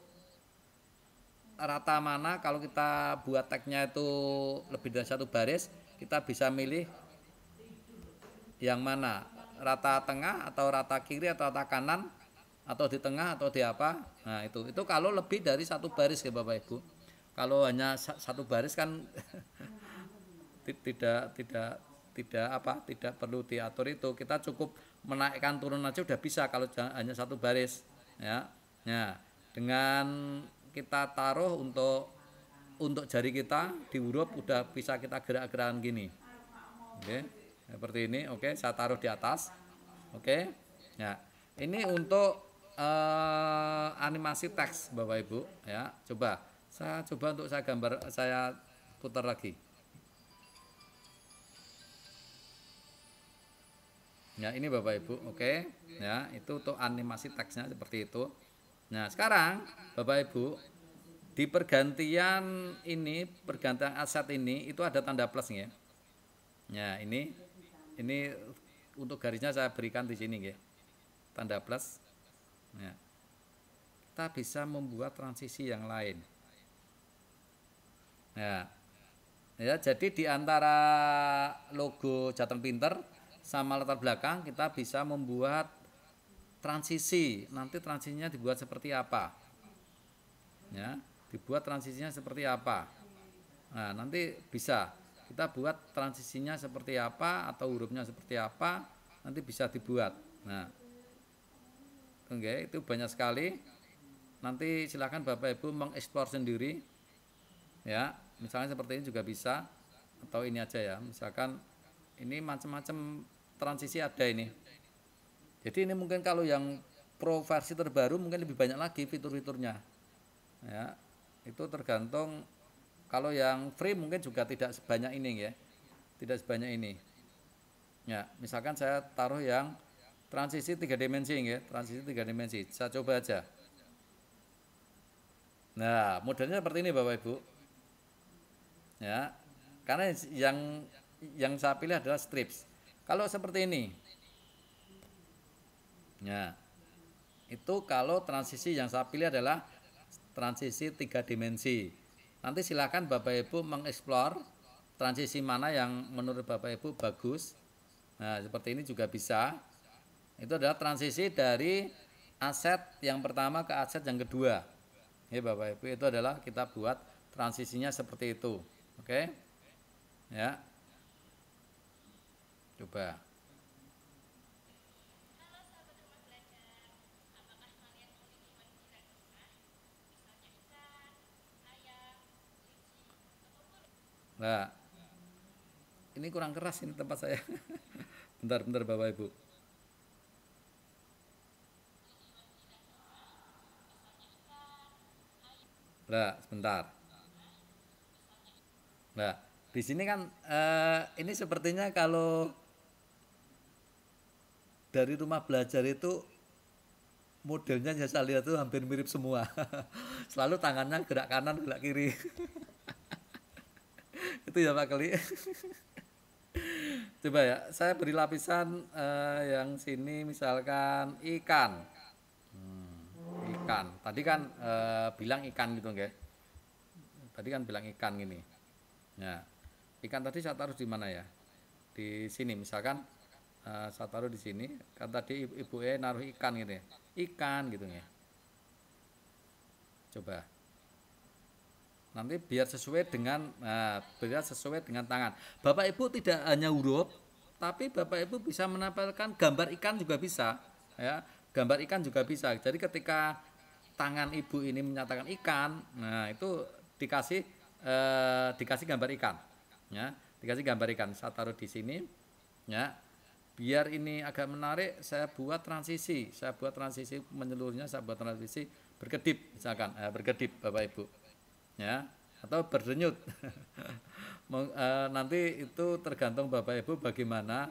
Speaker 1: rata mana, kalau kita buat tagnya itu lebih dari satu baris, kita bisa milih yang mana, rata tengah atau rata kiri atau rata kanan atau di tengah atau di apa. Nah, itu kalau lebih dari satu baris ya Bapak Ibu. Kalau hanya satu baris kan tidak perlu diatur itu. Kita cukup menaikkan turun aja udah bisa kalau hanya satu baris ya. Nah, dengan kita taruh untuk jari kita di huruf udah bisa kita gerak-gerakan gini. Oke. Seperti ini. Oke, saya taruh di atas. Oke. Nah, ini untuk animasi teks Bapak Ibu ya. Saya coba untuk saya putar lagi. Ya, ini Bapak Ibu. Oke. Ya, itu untuk animasi teksnya seperti itu. Nah, sekarang Bapak Ibu, di pergantian ini, pergantian aset ini itu ada tanda plus ya. Ya, ini untuk garisnya saya berikan di sini ya. Tanda plus. Ya. Kita bisa membuat transisi yang lain. Ya. Ya, jadi di antara logo Jateng Pinter sama latar belakang kita bisa membuat transisi. Nanti transisinya dibuat seperti apa? Ya, dibuat transisinya seperti apa? Nah, nanti bisa kita buat transisinya seperti apa atau hurufnya seperti apa, nanti bisa dibuat. Nah, oke, itu banyak sekali. Nanti silakan Bapak Ibu mengeksplor sendiri. Ya, misalnya seperti ini juga bisa atau ini aja ya. Misalkan ini macam-macam transisi ada ini. Jadi ini mungkin kalau yang pro versi terbaru mungkin lebih banyak lagi fitur-fiturnya. Ya, itu tergantung. Kalau yang free mungkin juga tidak sebanyak ini ya. Tidak sebanyak ini. Ya, misalkan saya taruh yang transisi 3 dimensi ya, transisi 3 dimensi. Saya coba aja. Nah, modelnya seperti ini Bapak Ibu. Ya. Karena yang saya pilih adalah strips. Kalau seperti ini. Ya. Itu kalau transisi yang saya pilih adalah transisi 3 dimensi. Nanti silakan Bapak Ibu mengeksplor transisi mana yang menurut Bapak Ibu bagus. Nah, seperti ini juga bisa. Itu adalah transisi dari aset yang pertama ke aset yang kedua. Ya Bapak Ibu, itu adalah kita buat transisinya seperti itu. Oke. Ya. Coba. Nah, ini kurang keras ini tempat saya. Bentar-bentar Bapak Ibu. Nah, sebentar. Nah, di sini kan ini sepertinya kalau dari rumah belajar itu modelnya saya lihat tuh hampir mirip semua. Selalu tangannya gerak kanan, gerak kiri. Itu ya Pak Keli. Coba ya, saya beri lapisan yang sini misalkan ikan. Ikan. Tadi kan bilang ikan gitu nggak? Tadi kan bilang ikan gini. Nah, ikan tadi saya taruh di mana ya? Di sini misalkan saya taruh di sini. Kan tadi ibu naruh ikan gitu ya. Ikan gitu ya. Coba. Nanti biar sesuai dengan biar sesuai dengan tangan. Bapak Ibu tidak hanya huruf, tapi Bapak Ibu bisa menempelkan gambar ikan juga bisa, ya. Gambar ikan juga bisa. Jadi ketika tangan Ibu ini menyatakan ikan, nah itu dikasih gambar ikan, ya. Dikasih gambar ikan. Saya taruh di sini, ya. Biar ini agak menarik, saya buat transisi. Saya buat transisi menyeluruhnya, saya buat transisi berkedip misalkan, berkedip Bapak Ibu. Ya, atau berdenyut. Nanti itu tergantung Bapak Ibu bagaimana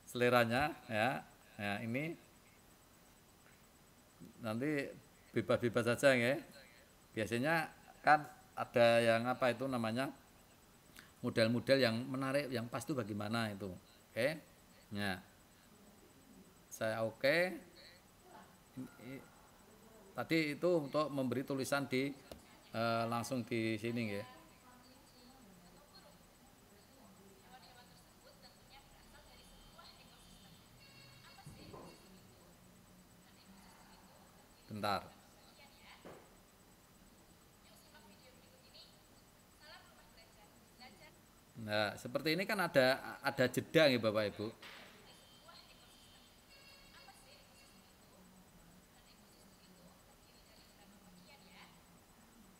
Speaker 1: seleranya ya. Nah, ini nanti bebas-bebas saja ya. Biasanya kan ada yang apa itu namanya model-model yang menarik yang pas itu bagaimana itu. Oke. Nah, saya oke. Tadi itu untuk memberi tulisan di langsung di sini ya. Bentar. Nah, seperti ini kan ada jeda ya Bapak Ibu.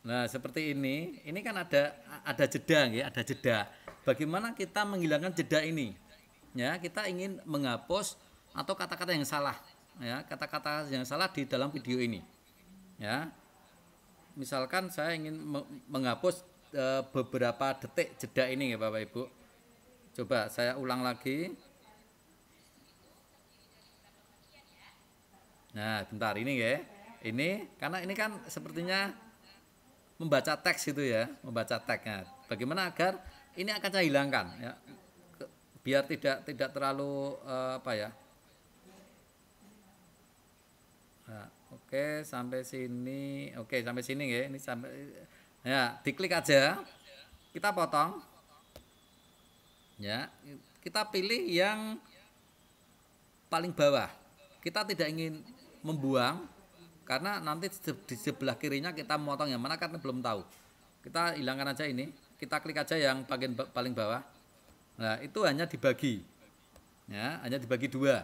Speaker 1: Nah, seperti ini kan ada jeda ya, ada jeda. Bagaimana kita menghilangkan jeda ini? Ya, kita ingin menghapus atau kata-kata yang salah, ya, kata-kata yang salah di dalam video ini. Ya. Misalkan saya ingin menghapus beberapa detik jeda ini ya Bapak Ibu. Coba saya ulang lagi. Nah, bentar ini ya. Ini karena ini kan sepertinya membaca teks itu ya, membaca teksnya. Bagaimana agar ini akan saya hilangkan ya, biar tidak terlalu apa ya. Nah, oke sampai sini, oke sampai sini ya, ini sampai ya diklik aja, kita potong ya, kita pilih yang paling bawah. Kita tidak ingin membuang karena nanti di sebelah kirinya kita memotong yang mana karena belum tahu. Kita hilangkan aja ini, kita klik aja yang bagian paling bawah. Nah itu hanya dibagi, ya hanya dibagi dua.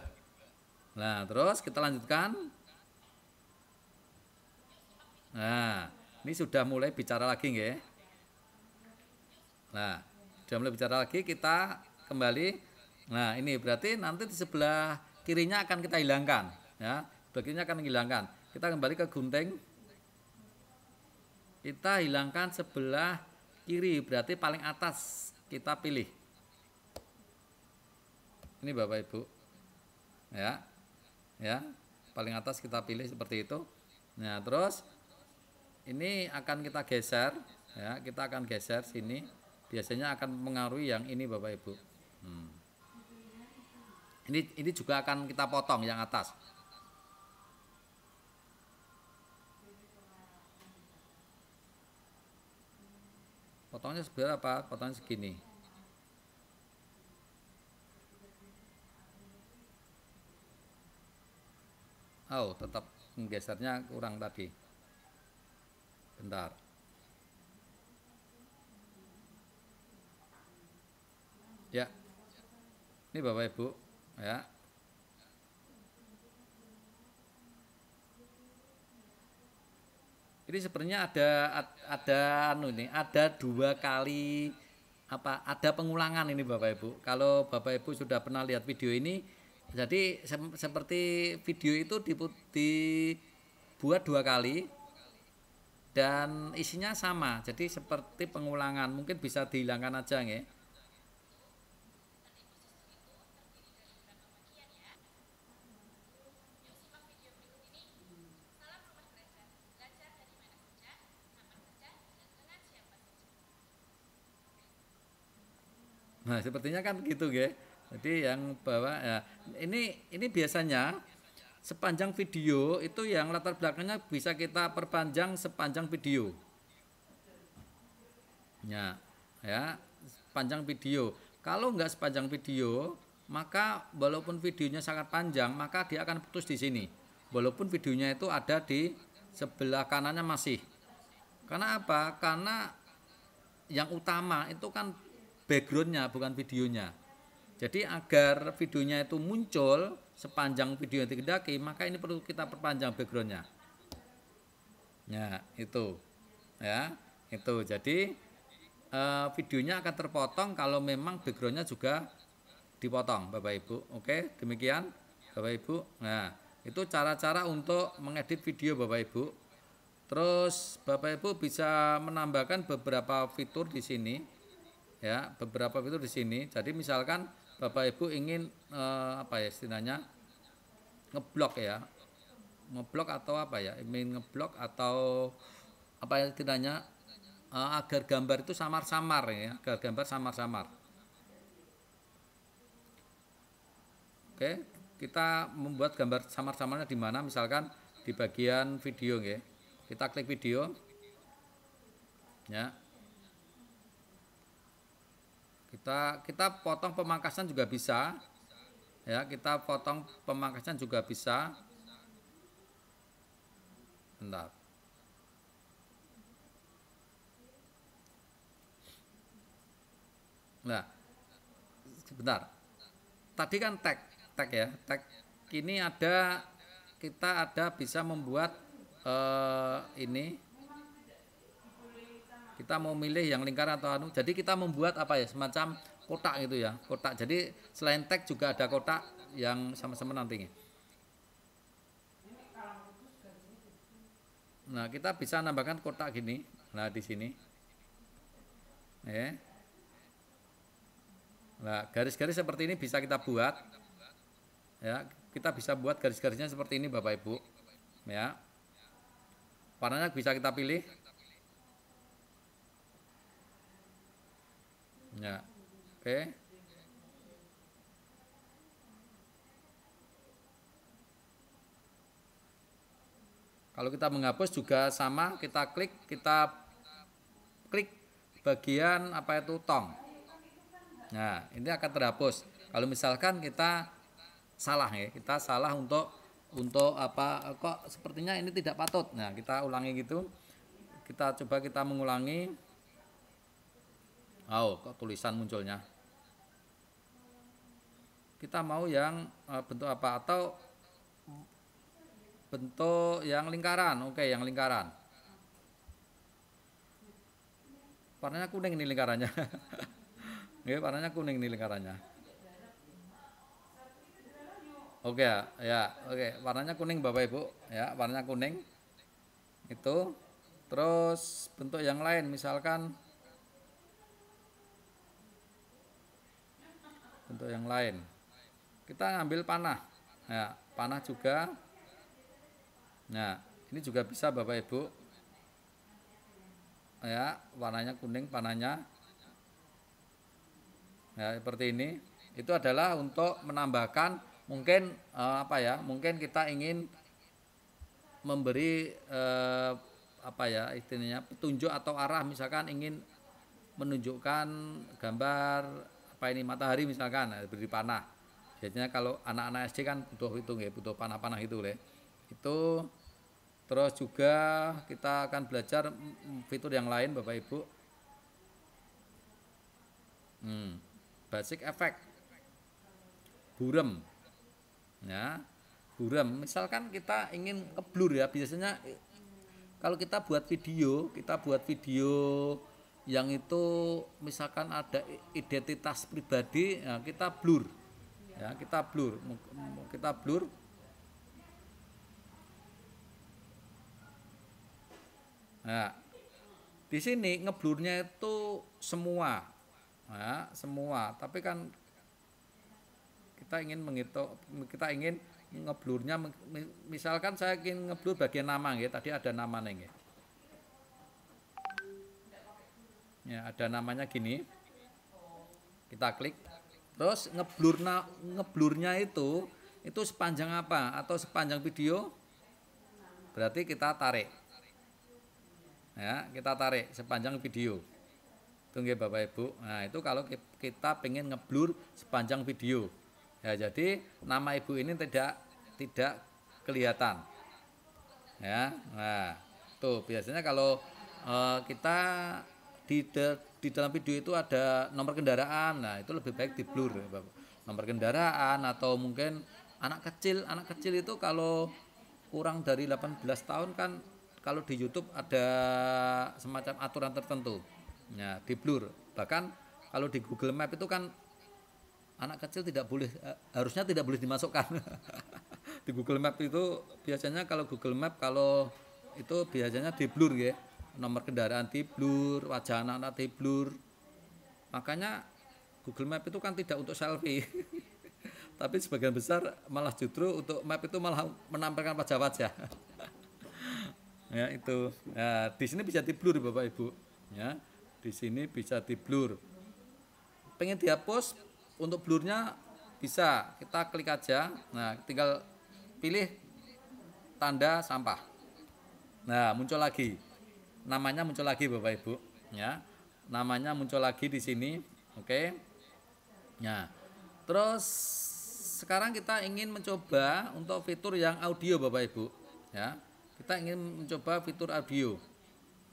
Speaker 1: Nah terus kita lanjutkan. Nah ini sudah mulai bicara lagi nggih. Nah sudah mulai bicara lagi, kita kembali. Nah ini berarti nanti di sebelah kirinya akan kita hilangkan, ya bagiannya akan hilangkan. Kita kembali ke gunting, kita hilangkan sebelah kiri, berarti paling atas kita pilih. Ini Bapak Ibu, ya, ya, paling atas kita pilih seperti itu. Nah terus ini akan kita geser, ya, kita akan geser sini. Biasanya akan mengaruhi yang ini Bapak Ibu. Ini juga akan kita potong yang atas. Potongnya seberapa? Potongnya segini. Oh, tetap menggesernya kurang tadi. Bentar. Ya. Ini Bapak Ibu, ya. Ini sebenarnya ada dua kali apa ada pengulangan ini Bapak Ibu. Kalau Bapak Ibu sudah pernah lihat video ini, jadi seperti video itu dibuat dua kali dan isinya sama. Jadi seperti pengulangan, mungkin bisa dihilangkan aja nggih. Nah, sepertinya kan gitu, nggih. Jadi yang bawah ya, ini biasanya sepanjang video itu yang latar belakangnya bisa kita perpanjang sepanjang video. Ya, sepanjang video. Kalau nggak sepanjang video, maka walaupun videonya sangat panjang, maka dia akan putus di sini. Walaupun videonya itu ada di sebelah kanannya masih. Karena apa? Karena yang utama itu kan backgroundnya bukan videonya. Jadi agar videonya itu muncul sepanjang video yang dikehendaki, maka ini perlu kita perpanjang backgroundnya. Ya itu, ya itu. Jadi videonya akan terpotong kalau memang backgroundnya juga dipotong, Bapak Ibu. Oke, demikian Bapak Ibu. Nah itu cara-cara untuk mengedit video Bapak Ibu. Terus Bapak Ibu bisa menambahkan beberapa fitur di sini, ya, beberapa fitur di sini. Jadi misalkan Bapak Ibu ingin apa ya istilahnya ngeblok ya, ngeblok atau apa ya, ingin ngeblok atau apa ya istilahnya agar gambar itu samar-samar ya, agar gambar samar-samar. Oke, kita membuat gambar samar-samarnya di mana? Misalkan di bagian video, ya. Kita klik video, ya. Kita potong pemangkasan juga bisa, ya. Kita potong pemangkasan juga bisa. Bentar. Nah, sebentar. Tadi kan tag ya, tag ini ada, kita ada bisa membuat ini, kita mau milih yang lingkaran atau anu, jadi kita membuat apa ya semacam kotak gitu ya, kotak. Jadi selain tag juga ada kotak yang sama-sama nantinya. Nah kita bisa nambahkan kotak gini, nah di sini, nah garis-garis seperti ini bisa kita buat, ya. Kita bisa buat garis-garisnya seperti ini Bapak Ibu, ya. Warnanya bisa kita pilih. Ya. Oke. Kalau kita menghapus juga sama, kita klik bagian apa itu tong. Nah, ini akan terhapus. Kalau misalkan kita salah ya, kita salah untuk apa kok sepertinya ini tidak patut. Nah, kita ulangi gitu. Kita mengulangi. Oh, kok tulisan munculnya. Kita mau yang bentuk apa atau bentuk yang lingkaran. Oke, yang lingkaran. Warnanya kuning ini lingkarannya. Oke, warnanya kuning ini lingkarannya. Oke ya, ya, oke. Warnanya kuning Bapak Ibu, ya, warnanya kuning. Itu. Terus bentuk yang lain misalkan bentuk yang lain. Kita ambil panah. Ya, panah juga. Nah, ini juga bisa Bapak Ibu. Ya, warnanya kuning panahnya. Ya, seperti ini. Itu adalah untuk menambahkan mungkin apa ya? Mungkin kita ingin memberi apa ya istilahnya petunjuk atau arah, misalkan ingin menunjukkan gambar apa ini matahari misalkan, beri panah. Biasanya kalau anak-anak SD kan butuh itu ya, butuh panah-panah itu le. Itu terus juga kita akan belajar fitur yang lain Bapak Ibu. Basic effect. Burem. Ya. Burem. Misalkan kita ingin ngeblur ya, biasanya kalau kita buat video yang itu misalkan ada identitas pribadi, ya kita blur. Ya, kita blur. Nah, di sini ngeblurnya itu semua. Ya, semua. Tapi kan kita ingin ngeblurnya, misalkan saya ingin ngeblur bagian nama ya, tadi ada namanya ya. Ya, ada namanya gini. Kita klik. Terus ngeblurnya itu sepanjang apa atau sepanjang video? Berarti kita tarik. Ya, kita tarik sepanjang video. Tunggu Bapak Ibu. Nah, itu kalau kita pengen ngeblur sepanjang video. Ya, jadi nama ibu ini tidak kelihatan. Ya. Nah, tuh biasanya kalau kita di dalam video itu ada nomor kendaraan. Nah, itu lebih baik di blur ya, Bapak. Nomor kendaraan atau mungkin anak kecil itu kalau kurang dari 18 tahun kan kalau di YouTube ada semacam aturan tertentu. Nah, di blur. Bahkan kalau di Google Map itu kan anak kecil harusnya tidak boleh dimasukkan. Di Google Map itu biasanya kalau Google Map itu biasanya di blur ya. Nomor kendaraan di blur, wajah anak-anak di blur. Makanya Google Map itu kan tidak untuk selfie. Tapi sebagian besar malah justru untuk map itu malah menampilkan wajah-wajah. Ya itu. Nah, di sini bisa di blur Bapak Ibu. Ya, di sini bisa di blur. Pengen dihapus untuk blurnya bisa, kita klik aja. Nah, tinggal pilih tanda sampah. Nah, muncul lagi. Namanya muncul lagi Bapak Ibu, ya. Namanya muncul lagi di sini. Oke. Nah, terus sekarang kita ingin mencoba untuk fitur yang audio Bapak Ibu, ya. Kita ingin mencoba fitur audio.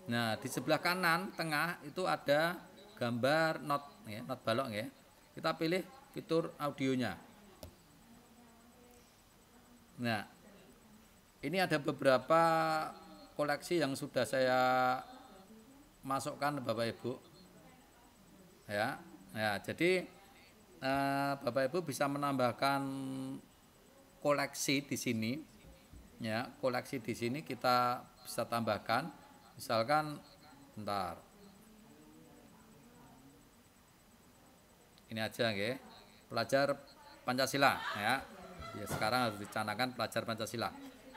Speaker 1: Nah, di sebelah kanan tengah itu ada gambar not ya, not balok ya. Kita pilih fitur audionya. Nah, ini ada beberapa koleksi yang sudah saya masukkan Bapak Ibu. Ya. Ya, jadi Bapak Ibu bisa menambahkan koleksi di sini. Ya, koleksi di sini kita bisa tambahkan. Misalkan bentar. Ini aja nggih. Pelajar Pancasila ya. Ya, sekarang harus dicanangkan pelajar Pancasila.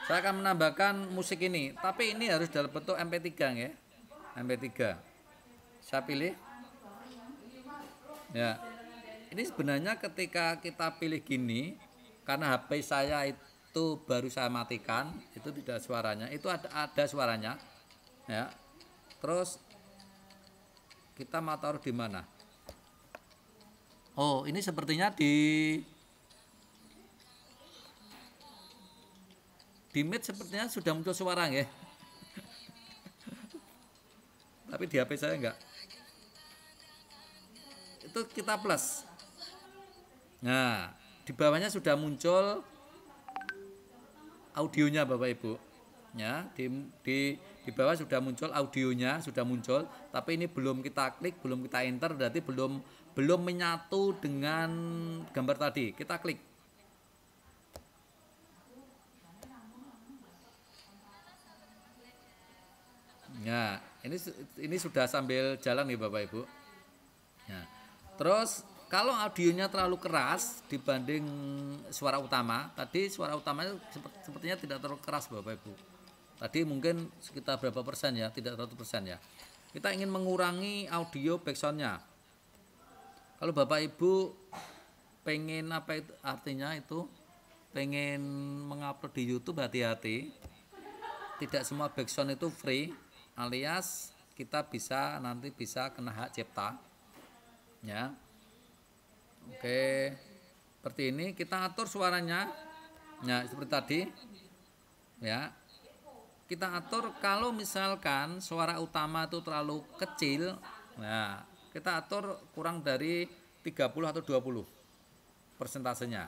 Speaker 1: Saya akan menambahkan musik ini, tapi ini harus dalam bentuk MP3 ya. MP3. Saya pilih. Ya. Ini sebenarnya ketika kita pilih gini, karena HP saya itu baru saya matikan, itu tidak suaranya, itu ada suaranya. Ya. Terus kita mau taruh di mana? Oh, ini sepertinya di mic sepertinya sudah muncul suara ya. Tapi di HP saya enggak. Itu kita plus. Nah, di bawahnya sudah muncul audionya Bapak Ibu. Ya, di bawah sudah muncul audionya, sudah muncul, tapi ini belum kita klik, belum kita enter, berarti belum menyatu dengan gambar tadi. Kita klik. Nah, ini sudah sambil jalan nih Bapak Ibu. Nah, terus kalau audionya terlalu keras dibanding suara utama, tadi suara utamanya sepertinya tidak terlalu keras Bapak Ibu. Tadi mungkin sekitar berapa persen ya, tidak 100% ya. Kita ingin mengurangi audio backsoundnya. Kalau Bapak Ibu pengen apa itu artinya itu, pengen mengupload di YouTube, hati-hati. Tidak semua backsound itu free, alias kita nanti bisa kena hak cipta. Ya. Oke. Seperti ini kita atur suaranya. Nah, seperti tadi. Ya. Kita atur kalau misalkan suara utama itu terlalu kecil, nah, kita atur kurang dari 30 atau 20 persentasenya.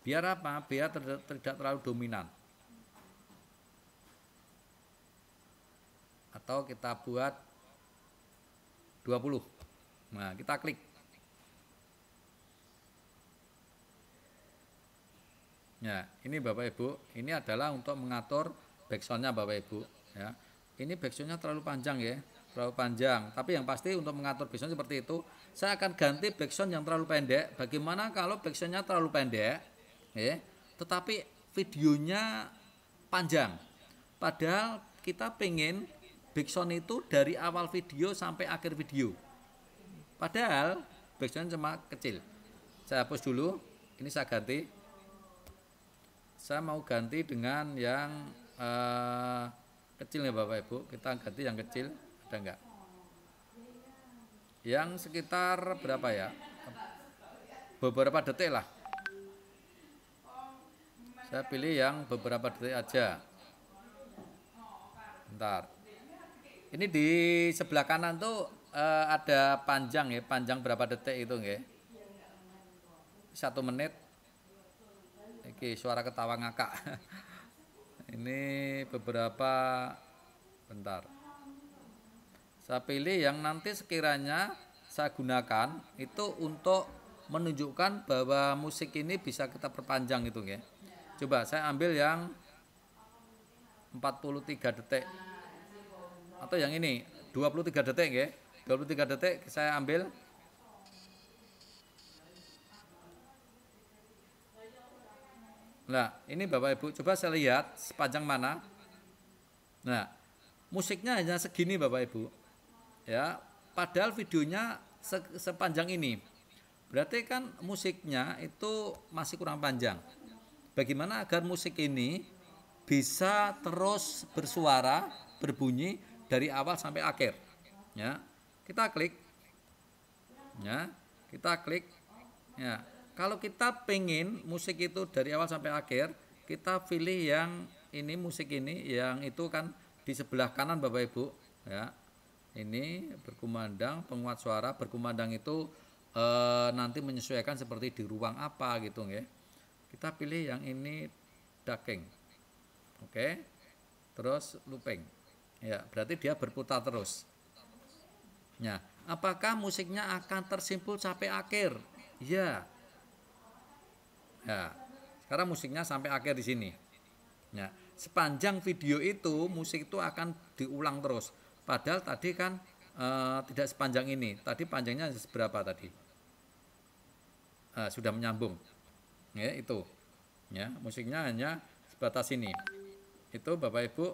Speaker 1: Biar apa? Biar tidak terlalu dominan. Atau kita buat 20. Nah, kita klik. Ya, ini Bapak Ibu, ini adalah untuk mengatur backsoundnya Bapak Ibu. Ya, ini backsoundnya terlalu panjang ya, terlalu panjang. Tapi yang pasti untuk mengatur backsound seperti itu, saya akan ganti backsound yang terlalu pendek. Bagaimana kalau backsoundnya terlalu pendek, ya, tetapi videonya panjang. Padahal kita pengen backsound itu dari awal video sampai akhir video. Padahal backsound cuma kecil. Saya hapus dulu, ini saya ganti. Saya mau ganti dengan yang kecil ya Bapak Ibu. Kita ganti yang kecil, ada enggak? Yang sekitar berapa ya? Beberapa detik lah. Saya pilih yang beberapa detik aja. Bentar. Ini di sebelah kanan tuh ada panjang ya, panjang berapa detik itu ya? 1 menit. Oke, suara ketawa ngakak. Ini beberapa, bentar. Saya pilih yang nanti sekiranya saya gunakan itu untuk menunjukkan bahwa musik ini bisa kita perpanjang itu ya. Coba saya ambil yang 43 detik. Atau yang ini 23 detik ya. 23 detik saya ambil. Nah, ini Bapak Ibu, coba saya lihat sepanjang mana. Nah, musiknya hanya segini Bapak Ibu. Ya, padahal videonya sepanjang ini. Berarti kan musiknya itu masih kurang panjang. Bagaimana agar musik ini bisa terus bersuara, berbunyi dari awal sampai akhir. Ya, kita klik. Ya, kita klik. Ya. Kalau kita pengen musik itu dari awal sampai akhir, kita pilih yang ini, musik ini, yang itu kan di sebelah kanan Bapak Ibu. Ya, ini berkumandang, penguat suara berkumandang itu nanti menyesuaikan seperti di ruang apa gitu ya. Kita pilih yang ini ducking. Oke. Terus looping. Ya, berarti dia berputar terus. Ya, apakah musiknya akan tersimpul sampai akhir? Ya. Ya, sekarang musiknya sampai akhir di sini. Ya, sepanjang video itu musik itu akan diulang terus. Padahal tadi kan tidak sepanjang ini. Tadi panjangnya seberapa tadi? Sudah menyambung. Ya, itu. Ya, musiknya hanya sebatas ini. Itu Bapak Ibu,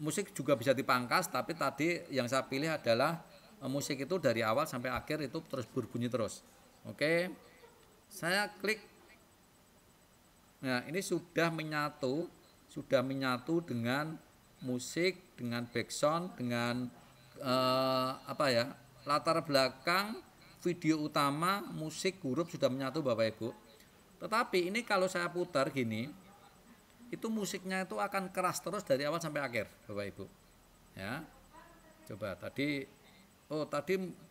Speaker 1: musik juga bisa dipangkas, tapi tadi yang saya pilih adalah musik itu dari awal sampai akhir itu terus berbunyi terus. Oke. Saya klik. Nah, ini sudah menyatu dengan musik, dengan background, dengan apa ya? Latar belakang, video utama, musik, huruf sudah menyatu Bapak Ibu. Tetapi ini kalau saya putar gini, itu musiknya itu akan keras terus dari awal sampai akhir Bapak Ibu. Ya. Coba tadi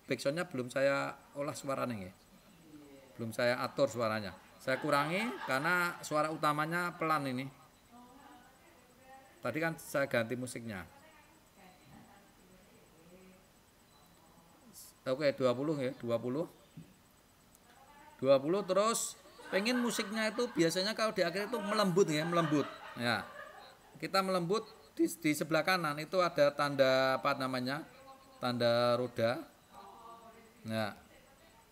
Speaker 1: backsoundnya belum saya olah suaranya ya. Belum saya atur suaranya. Saya kurangi karena suara utamanya pelan ini. Tadi kan saya ganti musiknya. Oke, 20 ya, 20. 20 terus pengen musiknya itu biasanya kalau di akhir itu melembut ya, melembut. Ya. Kita melembut di sebelah kanan itu ada tanda apa namanya? Tanda roda. Nah,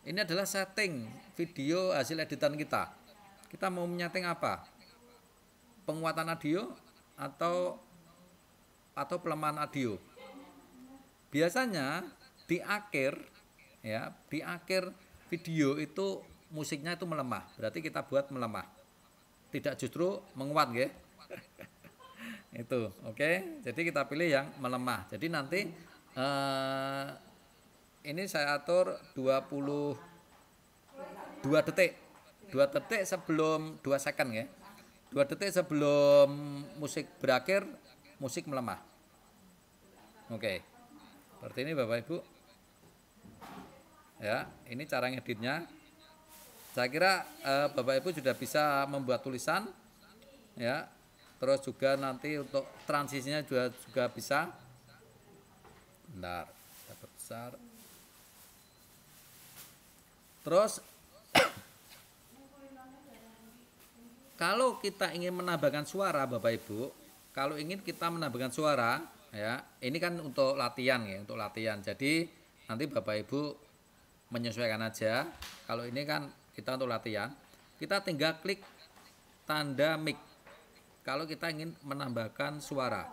Speaker 1: ini adalah setting video hasil editan kita. Kita mau menyeting apa? Penguatan audio atau pelemahan audio. Biasanya di akhir video itu musiknya itu melemah. Berarti kita buat melemah. Tidak justru menguat ya. Itu, oke. Jadi kita pilih yang melemah. Jadi nanti ini saya atur 22 detik. 2 detik sebelum 2 second ya. 2 detik sebelum musik berakhir, musik melemah. Oke. Seperti ini Bapak Ibu. Ya, ini cara ngeditnya. Saya kira Bapak Ibu sudah bisa membuat tulisan ya. Terus juga nanti untuk transisinya juga bisa. Bentar, dapat besar. Terus kalau kita ingin menambahkan suara Bapak Ibu, kalau ingin kita menambahkan suara ya, ini kan untuk latihan ya, untuk latihan. Jadi nanti Bapak Ibu menyesuaikan aja. Kalau ini kan kita untuk latihan, kita tinggal klik tanda mic. Kalau kita ingin menambahkan suara,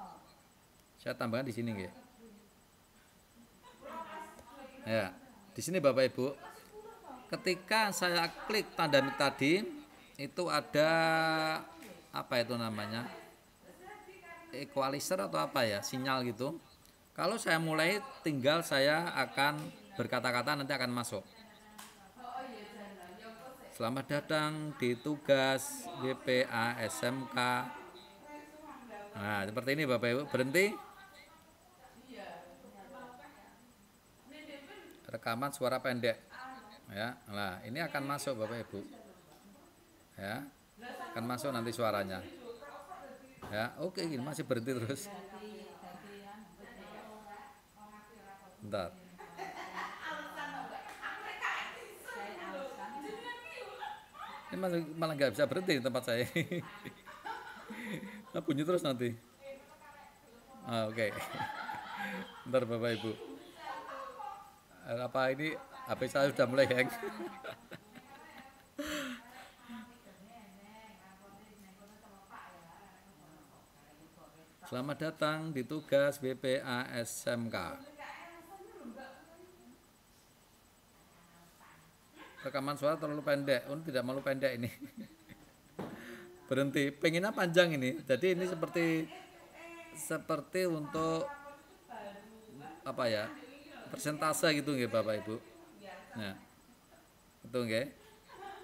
Speaker 1: saya tambahkan di sini ya. Ya, di sini Bapak Ibu, ketika saya klik tanda mic tadi, itu ada apa itu namanya? Equalizer atau apa ya, sinyal gitu. Kalau saya mulai, tinggal saya akan berkata-kata nanti akan masuk. Selamat datang di tugas WPA SMK. Nah, seperti ini Bapak Ibu, berhenti. Rekaman suara pendek. Ya, nah ini akan masuk Bapak Ibu. Ya, akan masuk nanti suaranya. Ya, oke, ini masih berhenti terus. Bentar. Ini malah nggak bisa berhenti di tempat saya. Nah, bunyi terus nanti. Oke. Bentar Bapak Ibu. Apa ini HP saya sudah mulai hang. Selamat datang di tugas WPA SMK. Rekaman suara terlalu pendek. Tidak terlalu pendek ini. Berhenti. Pengennya panjang ini. Jadi ini seperti untuk apa ya? Persentase gitu nggih Bapak Ibu. Nah. Itu nggih.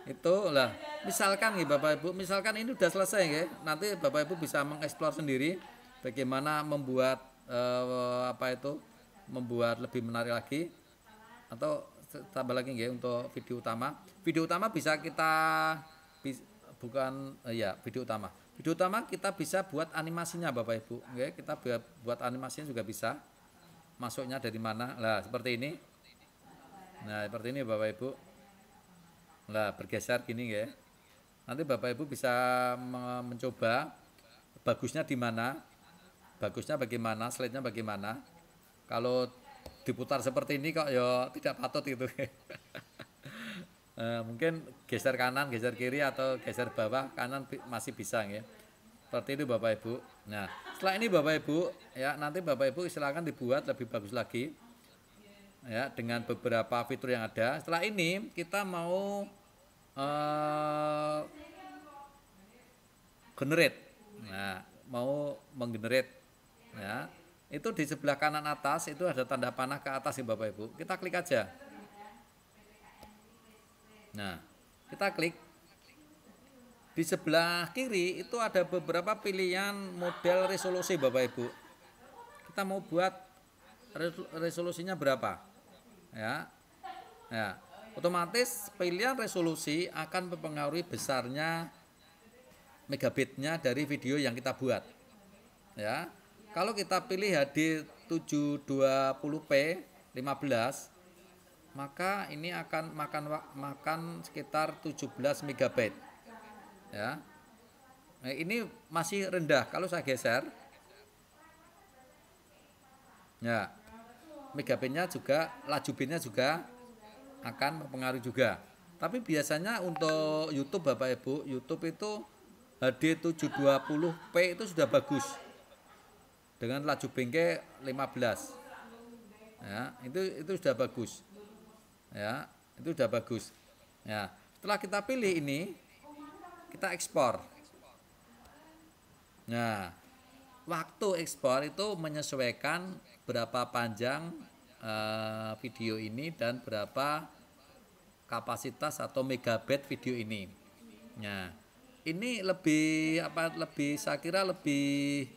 Speaker 1: Itu lah. Misalkan nggih Bapak Ibu, misalkan ini udah selesai nggih. Nanti Bapak Ibu bisa mengeksplor sendiri bagaimana membuat membuat lebih menarik lagi, atau tambah lagi nggih untuk video utama. Video utama bisa kita video utama. Video utama kita bisa buat animasinya Bapak Ibu, nggih. Kita buat animasinya juga bisa. Masuknya dari mana? Lah, seperti ini. Nah, seperti ini Bapak Ibu. Lah, bergeser gini nggih. Nanti Bapak Ibu bisa mencoba bagusnya di mana, bagusnya bagaimana, slide-nya bagaimana. Kalau diputar seperti ini kok ya tidak patut gitu. Mungkin geser kanan, geser kiri atau geser bawah kanan masih bisa ya. Seperti itu Bapak Ibu. Nah, setelah ini Bapak Ibu ya, nanti Bapak Ibu silakan dibuat lebih bagus lagi ya dengan beberapa fitur yang ada. Setelah ini kita mau generate. Nah, mau menggenerate ya. Itu di sebelah kanan atas itu ada tanda panah ke atas ya Bapak Ibu. Kita klik aja. Nah, kita klik. Di sebelah kiri itu ada beberapa pilihan model resolusi Bapak Ibu. Kita mau buat resolusinya berapa? Ya. Ya. Otomatis pilihan resolusi akan mempengaruhi besarnya megabitnya dari video yang kita buat. Ya. Kalau kita pilih HD 720p 15, maka ini akan makan sekitar 17 MB. Ya. Nah, ini masih rendah. Kalau saya geser, ya, megabitnya juga, laju bitnya juga akan mempengaruhi juga. Tapi biasanya untuk YouTube Bapak Ibu, YouTube itu HD 720p itu sudah bagus. Dengan laju bingkai 15. Ya, itu sudah bagus. Ya, itu sudah bagus. Ya, setelah kita pilih ini, kita ekspor. Nah, waktu ekspor itu menyesuaikan berapa panjang video ini dan berapa kapasitas atau megabit video ini. Nah, ini lebih saya kira lebih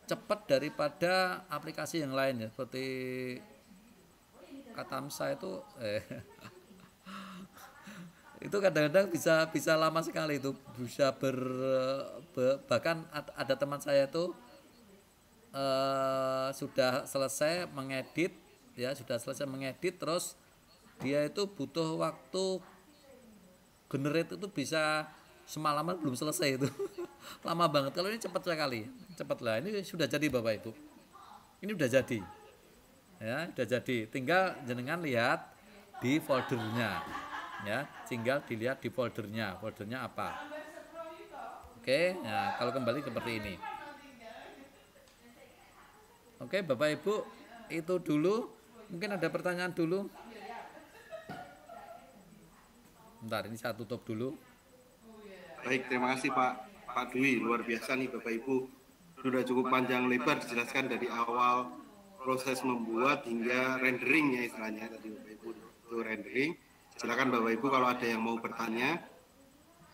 Speaker 1: cepat daripada aplikasi yang lain ya, seperti Katamsa itu itu kadang-kadang bisa lama sekali, itu bisa bahkan ada teman saya itu sudah selesai mengedit ya, terus dia itu butuh waktu generate itu bisa semalaman belum selesai itu. Lama banget. Kalau ini cepat sekali, cepat lah. Ini sudah jadi Bapak Ibu, ini udah jadi ya, udah jadi. Tinggal jenengan lihat di foldernya ya, tinggal dilihat di foldernya apa. Oke, nah kalau kembali seperti ini. Oke Bapak Ibu, itu dulu. Mungkin ada pertanyaan dulu. Bentar, ini saya tutup dulu.
Speaker 2: Baik, terima kasih Pak Dwi, luar biasa nih Bapak Ibu. Sudah cukup panjang lebar dijelaskan dari awal proses membuat hingga rendering ya istilahnya tadi Bapak Ibu. Itu rendering. Silakan Bapak Ibu kalau ada yang mau bertanya.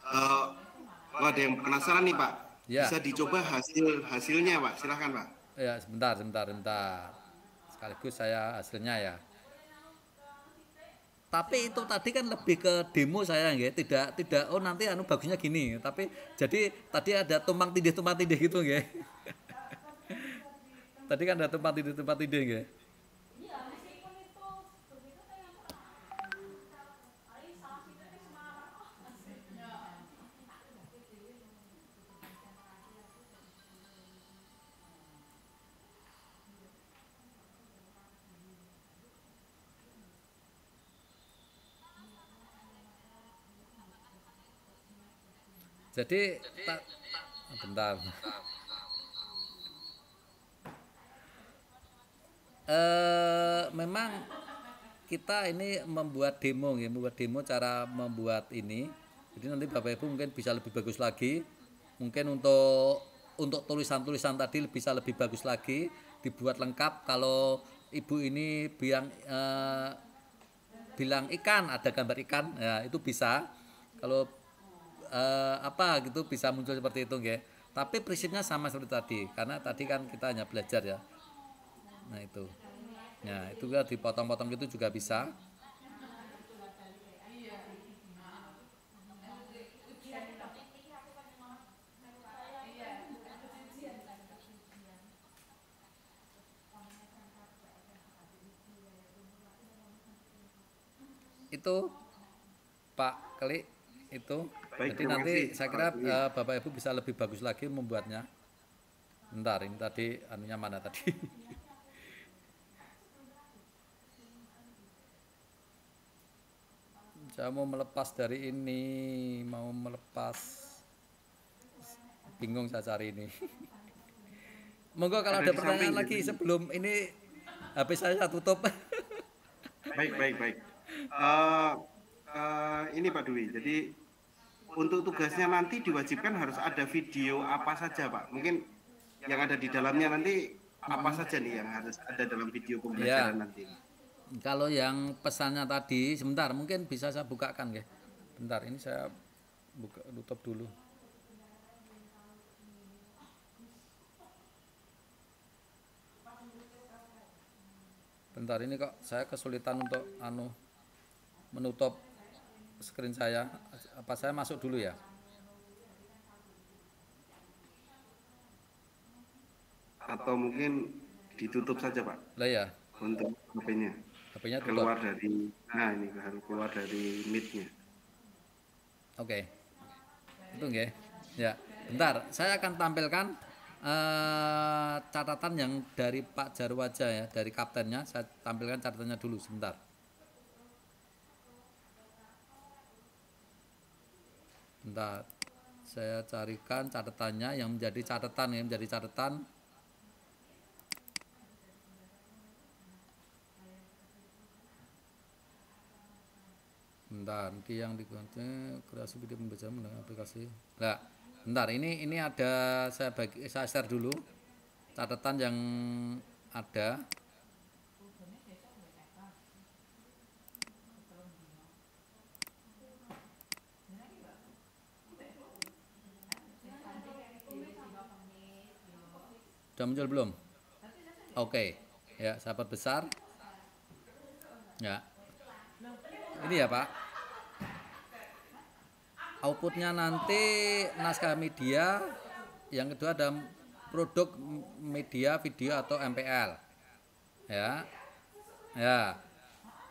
Speaker 2: Kalau ada yang penasaran nih Pak,
Speaker 1: Ya.
Speaker 2: bisa dicoba hasilnya Pak. Silakan Pak.
Speaker 1: Ya, sebentar. Sekaligus saya hasilnya ya. Tapi itu tadi kan lebih ke demo saya nggih, tidak oh nanti bagusnya gini. Tapi jadi tadi ada tumpang tindih gitu nggih. Tadi kan ada tumpang tindih nggih. Jadi bentar. Memang kita ini membuat demo cara membuat ini. Jadi nanti Bapak Ibu mungkin bisa lebih bagus lagi. Mungkin untuk tulisan-tulisan tadi bisa lebih bagus lagi, dibuat lengkap. Kalau Ibu ini bilang ikan, ada gambar ikan, ya itu bisa. Kalau gitu bisa muncul seperti itu nggih. Tapi prinsipnya sama seperti tadi, karena tadi kan kita hanya belajar ya. Nah itu. Nah, itu juga dipotong-potong gitu juga bisa. Itu Pak Klik itu.
Speaker 2: Baik,
Speaker 1: Jadi nanti saya kira Bapak Ibu bisa lebih bagus lagi membuatnya. Bentar, ini tadi anunya mana tadi? Saya mau melepas dari ini, mau melepas. Bingung saya cari ini. Monggo kalau ada
Speaker 2: Ada di
Speaker 1: pertanyaan
Speaker 2: samping
Speaker 1: lagi
Speaker 2: gitu.
Speaker 1: sebelum ini HP saya tutup.
Speaker 2: Baik, baik, baik. Eh, ini Pak Dwi, jadi untuk tugasnya nanti diwajibkan harus ada video apa saja Pak? Mungkin yang ada di dalamnya nanti apa saja nih yang harus ada dalam video
Speaker 1: Ya,
Speaker 2: pembelajaran nanti?
Speaker 1: kalau yang pesannya tadi, sebentar mungkin bisa saya bukakan ya. Bentar, ini saya buka tutup dulu. Bentar, ini kok saya kesulitan untuk menutup screen saya. Apa saya masuk dulu ya?
Speaker 2: Atau mungkin ditutup saja Pak
Speaker 1: Lah ya,
Speaker 2: untuk HP-nya.
Speaker 1: HP-nya tutup.
Speaker 2: Keluar dari, nah ini harus keluar dari Meet-nya.
Speaker 1: Oke. Itu nggih. Ya, bentar, saya akan tampilkan catatan yang dari Pak Jarwaja ya, dari kaptennya. Saya tampilkan catatannya dulu sebentar. Bentar. Saya carikan catatannya yang menjadi catatan ya, menjadi catatan. Bentar, nanti yang digunakan kreasi video pembelajaran menggunakan aplikasi. Nah, bentar, ini ada saya share dulu catatan yang ada. Sudah muncul belum? Oke. Ya, sahabat besar. Ya. Ini ya, Pak. Outputnya nanti naskah media, yang kedua ada produk media video atau MPL. Ya. Ya.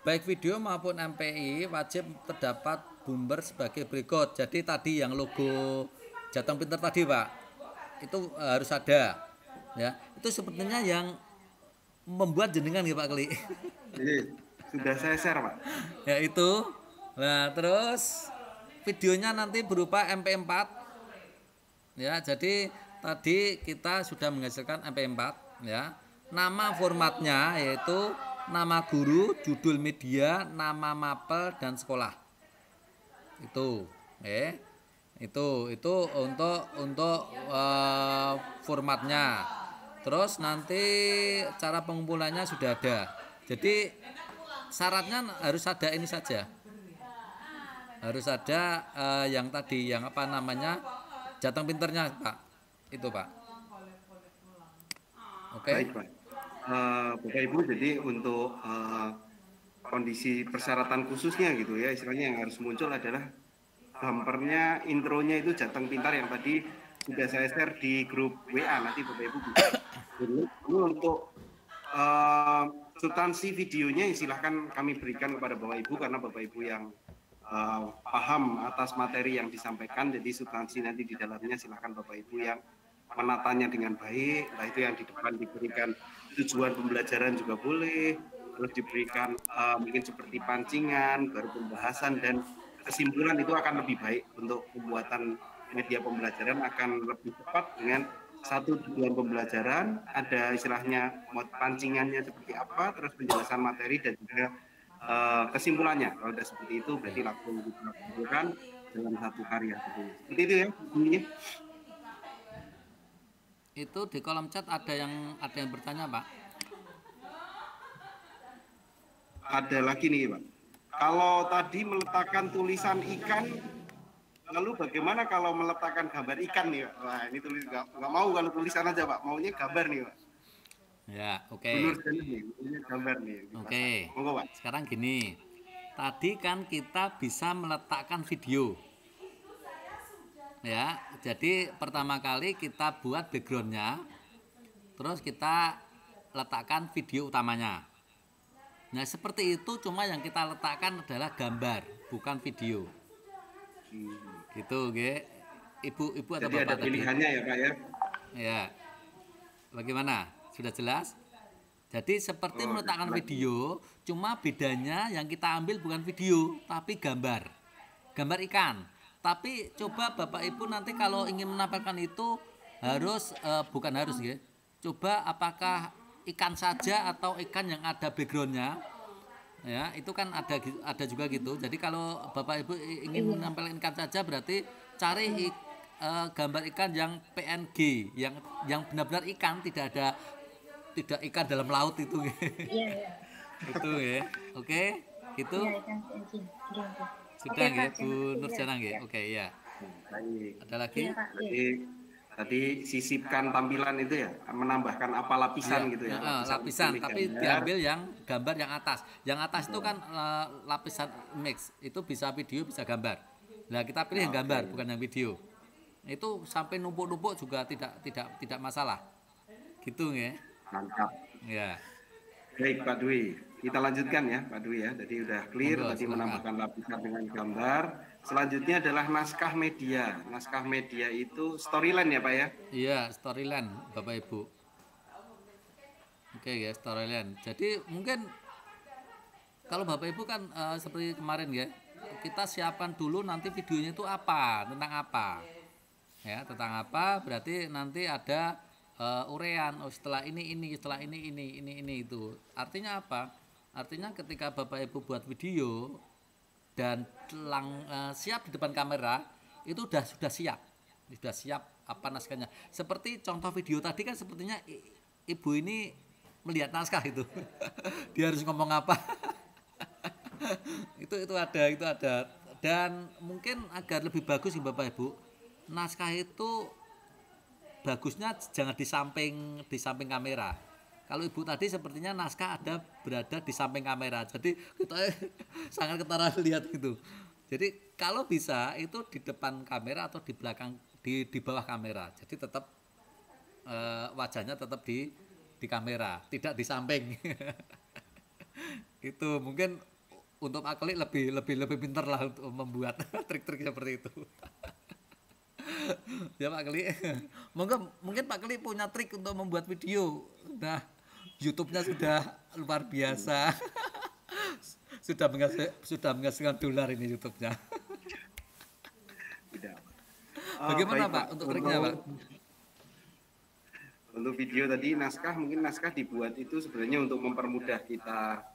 Speaker 1: Baik video maupun MPI wajib terdapat bumper sebagai berikut. Jadi tadi yang logo Jateng Pinter tadi, Pak, itu harus ada. Ya, itu sepertinya yang membuat jenengan ya Pak Kli.
Speaker 2: Jadi sudah saya share Pak.
Speaker 1: Ya itu. Nah, terus videonya nanti berupa MP4. Ya, jadi tadi kita sudah menghasilkan MP4 ya. Nama formatnya yaitu nama guru, judul media, nama mapel dan sekolah. Itu, itu untuk formatnya. Terus nanti cara pengumpulannya sudah ada. Jadi syaratnya harus ada ini saja. Harus ada yang tadi yang apa namanya Jateng Pinternya Pak. Itu Pak. Oke.
Speaker 2: Baik Pak. Bapak Ibu, jadi untuk kondisi persyaratan khususnya gitu ya, istilahnya yang harus muncul adalah bumpernya, intronya itu Jateng Pintar yang tadi sudah saya share di grup WA, nanti Bapak Ibu bisa. Ini untuk substansi videonya silahkan kami berikan kepada Bapak Ibu karena Bapak Ibu yang paham atas materi yang disampaikan, jadi substansi nanti di dalamnya silahkan Bapak Ibu yang menatanya dengan baik. Nah itu yang di depan diberikan tujuan pembelajaran juga boleh, terus diberikan mungkin seperti pancingan, baru pembahasan dan kesimpulan, itu akan lebih baik untuk pembuatan media pembelajaran, akan lebih tepat dengan satu tujuan pembelajaran, ada istilahnya pancingannya seperti apa, terus penjelasan materi dan juga kesimpulannya. Kalau sudah seperti itu berarti langsung dikumpulkan dalam satu karya. Seperti itu ya bunyinya.
Speaker 1: Itu di kolom chat ada yang bertanya Pak.
Speaker 2: Ada lagi nih Pak. Kalau tadi meletakkan tulisan ikan, lalu bagaimana kalau meletakkan gambar ikan nih Pak? Wah ini tulis nggak mau kalau tulisan aja Pak, maunya gambar nih Pak.
Speaker 1: Ya, oke.
Speaker 2: Benar sekali nih, maunya gambar nih.
Speaker 1: Oke.
Speaker 2: Monggo Pak.
Speaker 1: Sekarang gini. Tadi kan kita bisa meletakkan video. Ya, jadi pertama kali kita buat backgroundnya, terus kita letakkan video utamanya. Nah seperti itu, cuma yang kita letakkan adalah gambar, bukan video. Gitu, Ge. Ibu atau
Speaker 2: Jadi
Speaker 1: Bapak
Speaker 2: ada
Speaker 1: tadi?
Speaker 2: pilihannya ya Pak ya?
Speaker 1: Ya. Bagaimana? Sudah jelas? Jadi seperti
Speaker 2: Oh,
Speaker 1: meletakkan
Speaker 2: lagi.
Speaker 1: video, cuma bedanya yang kita ambil bukan video, tapi gambar. Gambar ikan. Tapi coba Bapak Ibu nanti kalau ingin menampilkan itu harus bukan harus ya. Coba apakah ikan saja atau ikan yang ada backgroundnya, ya itu kan ada juga gitu. Jadi kalau Bapak Ibu ingin
Speaker 3: Iya.
Speaker 1: menampilkan ikan saja berarti cari gambar ikan yang PNG, yang benar-benar ikan, tidak ikan dalam laut itu.
Speaker 3: Iya, iya.
Speaker 1: Itu ya. Oke, gitu.
Speaker 3: Iya, ikan pancing. Iya, oke.
Speaker 1: Sudah
Speaker 3: Oke,
Speaker 1: nggih,
Speaker 3: Kak,
Speaker 1: Bu
Speaker 3: terima kasih.
Speaker 1: Nur
Speaker 3: Iya,
Speaker 1: Jana nggih?
Speaker 3: iya.
Speaker 1: Oke, ya.
Speaker 2: Baik.
Speaker 1: Ada lagi?
Speaker 3: Iya, Kak. Iya.
Speaker 2: Jadi tadi sisipkan tampilan itu ya, menambahkan apa lapisan
Speaker 1: Iya,
Speaker 2: gitu ya,
Speaker 1: lapisan,
Speaker 2: pilih
Speaker 1: tapi
Speaker 2: gambar.
Speaker 1: diambil yang gambar yang atas. Yang atas itu kan lapisan mix, itu bisa video, bisa gambar. Nah, kita pilih yang gambar, bukan yang video. Itu sampai numpuk-numpuk juga tidak masalah. Gitu ya.
Speaker 2: Mantap.
Speaker 1: Ya.
Speaker 2: Baik Pak Dwi, kita lanjutkan ya Pak Dwi ya. Jadi udah clear
Speaker 1: Monggo,
Speaker 2: tadi
Speaker 1: silakan.
Speaker 2: menambahkan lapisan dengan gambar. Selanjutnya adalah naskah media. Naskah media itu storyline ya Pak ya?
Speaker 1: Iya, storyline Bapak Ibu. Oke ya, storyline. Jadi mungkin kalau Bapak Ibu kan seperti kemarin ya, kita siapkan dulu nanti videonya itu apa, tentang apa. Ya, tentang apa berarti nanti ada urean, oh setelah ini, setelah ini itu. Artinya apa? Artinya ketika Bapak Ibu buat video dan siap di depan kamera, itu sudah siap. Sudah siap apa naskahnya. Seperti contoh video tadi kan sepertinya ibu ini melihat naskah itu. Dia harus ngomong apa? itu ada dan mungkin agar lebih bagus ya Bapak Ibu, naskah itu bagusnya jangan di samping kamera. Kalau ibu tadi sepertinya naskah berada di samping kamera, jadi kita sangat ketara lihat itu. Jadi kalau bisa itu di depan kamera atau di belakang, di bawah kamera, jadi tetap wajahnya tetap di kamera, tidak di samping. Itu mungkin untuk Pak Keli lebih pintar lah untuk membuat trik-trik seperti itu. Ya Pak Keli, mungkin Pak Keli punya trik untuk membuat video. Nah, YouTube-nya sudah luar biasa. sudah menghasilkan dolar ini YouTube-nya.
Speaker 2: Tidak.
Speaker 1: Bagaimana
Speaker 2: Baik,
Speaker 1: Pak untuk triknya Pak?
Speaker 2: Untuk video tadi mungkin naskah dibuat itu sebenarnya untuk mempermudah kita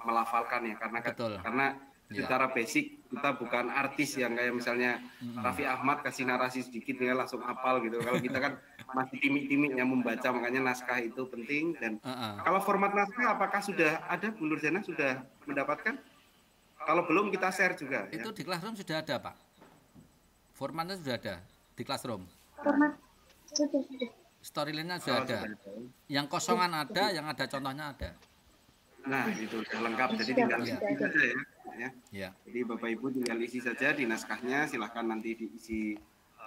Speaker 2: melafalkan ya,
Speaker 1: Betul.
Speaker 2: karena
Speaker 1: Ya.
Speaker 2: secara basic kita bukan artis yang kayak misalnya Raffi Ahmad kasih narasi sedikit dia langsung hafal gitu. Kalau kita kan masih timik-timiknya membaca, makanya naskah itu penting. Dan kalau format naskah apakah sudah ada, Bu Nurjana sudah mendapatkan? Kalau belum kita share juga ya.
Speaker 1: Itu di Classroom sudah ada Pak. Formatnya sudah ada di Classroom.
Speaker 3: Format sudah.
Speaker 1: Storyline-nya sudah ada. Yang kosongan ada, yang ada contohnya ada.
Speaker 2: Nah, itu sudah lengkap. Jadi
Speaker 3: Sudah,
Speaker 2: tinggal
Speaker 3: sudah
Speaker 2: isi
Speaker 3: ada.
Speaker 2: saja ya.
Speaker 1: Ya.
Speaker 2: Jadi Bapak Ibu tinggal isi saja di naskahnya, silahkan nanti diisi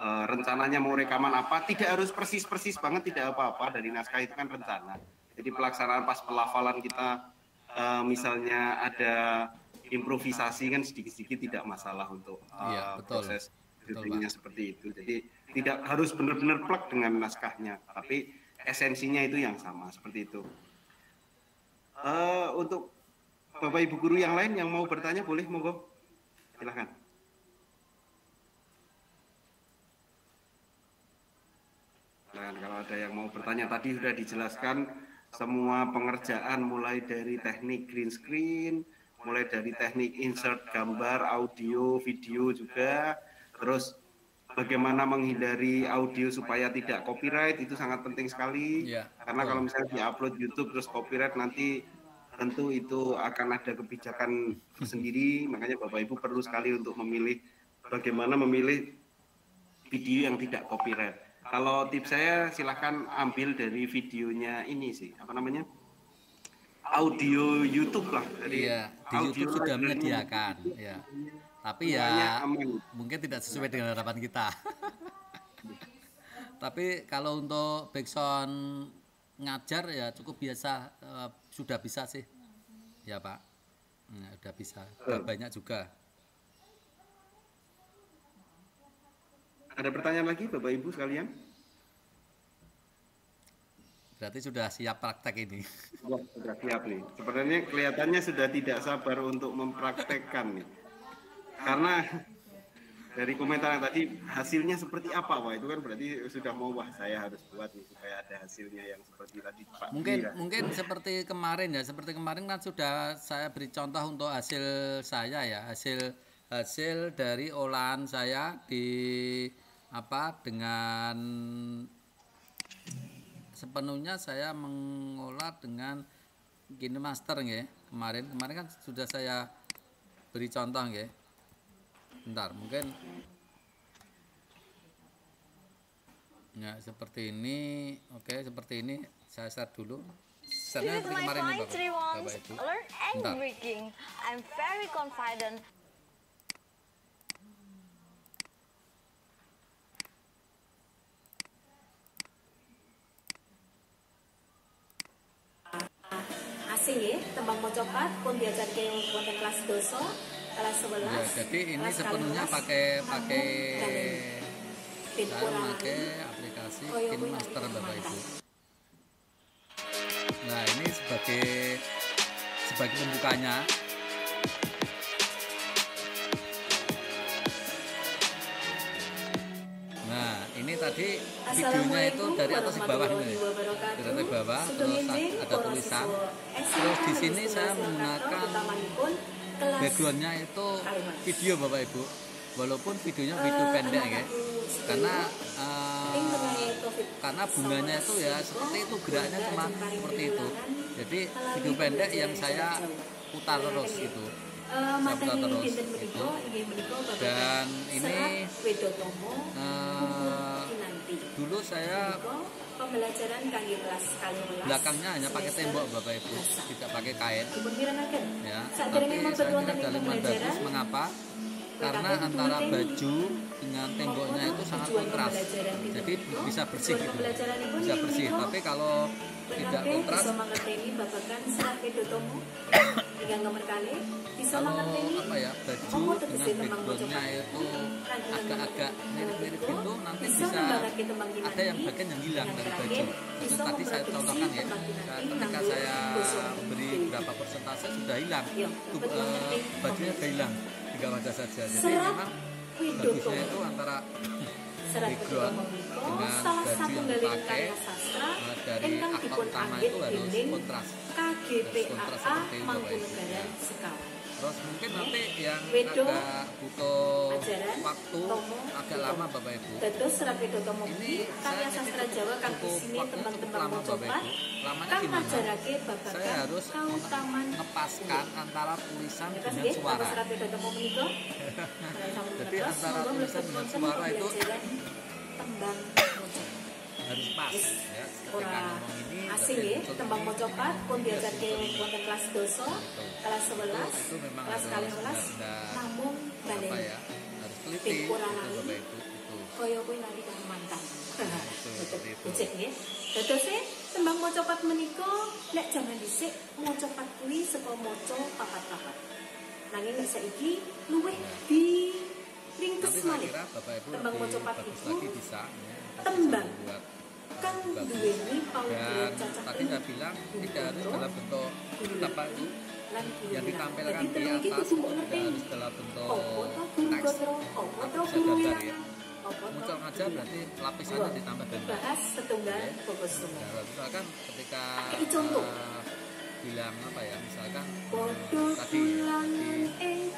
Speaker 2: rencananya mau rekaman apa, tidak harus persis banget, tidak apa-apa, dari naskah itu kan rencana. Jadi pelaksanaan pas pelafalan kita misalnya ada improvisasi kan sedikit-sedikit tidak masalah untuk
Speaker 1: Iya, betul.
Speaker 2: proses
Speaker 1: Betul,
Speaker 2: syutingnya seperti itu. Jadi tidak harus benar-benar plek dengan naskahnya, tapi esensinya itu yang sama seperti itu. Untuk Bapak Ibu guru yang lain yang mau bertanya boleh, monggo. Silakan. Nah, kalau ada yang mau bertanya, tadi sudah dijelaskan semua pengerjaan mulai dari teknik green screen, mulai dari teknik insert gambar, audio, video juga, terus bagaimana menghindari audio supaya tidak copyright, itu sangat penting sekali.
Speaker 1: Ya,
Speaker 2: Karena kalau misalnya di-upload YouTube terus copyright, nanti tentu itu akan ada kebijakan tersendiri. Makanya Bapak Ibu perlu sekali untuk bagaimana memilih video yang tidak copyright. Kalau tips saya silahkan ambil dari videonya ini sih, apa namanya? Audio YouTube lah. Jadi
Speaker 1: iya, di YouTube sudah menyediakan, ya. Tapi ya mungkin tidak sesuai dengan harapan kita. Tapi kalau untuk backsound ngajar ya cukup biasa, sudah bisa sih. Ya Pak, nah, udah bisa, udah banyak juga. Ada
Speaker 2: pertanyaan lagi Bapak Ibu sekalian?
Speaker 1: Berarti sudah siap praktek ini.
Speaker 2: Wah, sudah siap nih. Sebenarnya kelihatannya sudah tidak sabar untuk mempraktekkan nih. Karena dari komentar yang tadi hasilnya seperti apa, Pak? Itu kan berarti sudah mau, wah saya harus buat nih supaya ada hasilnya yang seperti tadi Pak.
Speaker 1: Mungkin seperti kemarin ya, seperti kemarin kan sudah saya beri contoh untuk hasil saya ya, hasil dari olahan saya dengan sepenuhnya saya mengolah dengan Gini Master ya. Kemarin kan sudah saya beri contoh ya. Bentar, mungkin ya seperti ini. Oke, seperti ini saya start dulu. Startnya seperti kemarin nih Bapak Ibu. Bentar.
Speaker 4: I'm very confident.
Speaker 5: Asih tembang mocopat pun diajarke wonten kelas doso kelas 11.
Speaker 1: Ya, jadi ini sepenuhnya pakai aplikasi Gini Master Bapak Ibu. Nah, ini sebagai pembukanya. Nah, ini tadi videonya itu dari atas ke bawah ini. Dari atas ke bawah, terus ada tulisan. Terus di sini saya menggunakan backgroundnya itu video Bapak Ibu. Walaupun videonya video pendek ya. Karena bunganya itu ya seperti itu, geraknya cuma seperti itu. Jadi video pendek yang saya putar terus itu. Saya putar terus itu. Dan ini dulu saya belakangnya hanya pakai tembok Bapak Ibu, tidak pakai kain ya, tapi saya kira daleman bagus. Mengapa? Karena antara baju dengan temboknya itu sangat kontras, jadi bisa bersih gitu. Bisa bersih, tapi kalau tidak kontras, kalau apa ya, baju dengan backgroundnya itu agak-agak mirip-mirip gitu, nanti bisa ada yang bagian yang hilang dari baju. Itu tadi saya contohkan ya, ketika saya beri berapa persentase sudah hilang, bajunya sudah hilang, tinggal wajah saja. Jadi memang bagusnya itu antara background dengan baju yang dipakai dari aktor utama itu harus kontras. Harus kontras seperti itu Bapak Ibu. Ya. Terus mungkin nanti yang agak butuh waktu agak lama Bapak Ibu. Ini saya butuh waktu cukup lama Bapak Ibu. Lamanya gimana? Saya harus mengepaskan antara tulisan dengan suara. Jadi antara tulisan dengan suara itu harus pas ya. Ketika ngomong ini
Speaker 5: asih tembang mocopat pun diajarke wonten kelas doso kelas 11 kelas 11 namun balen
Speaker 1: ya, harus teliti itu Bapak Ibu itu.
Speaker 5: Kaya kowe nanti karo mantan. Betul nggih. Dadose tembang mocopat menika nek jaman dhisik mocopat kuwi saka maca papat-papat. Nanging nek saiki luwih di ringkes malih. Tembang mocopat itu
Speaker 1: bisa
Speaker 5: tembang kan duweni paugeran cacat.
Speaker 1: Tadi saya bilang tidak harus dalam bentuk apa itu yang ditampilkan di atas, tidak harus dalam bentuk teks atau bisa gambar ya. Muncul aja berarti lapisannya ditambah gambar.
Speaker 5: Bahas setunggal fokus tunggal.
Speaker 1: Nah, misalkan ketika bilang apa ya, misalkan tadi ikan,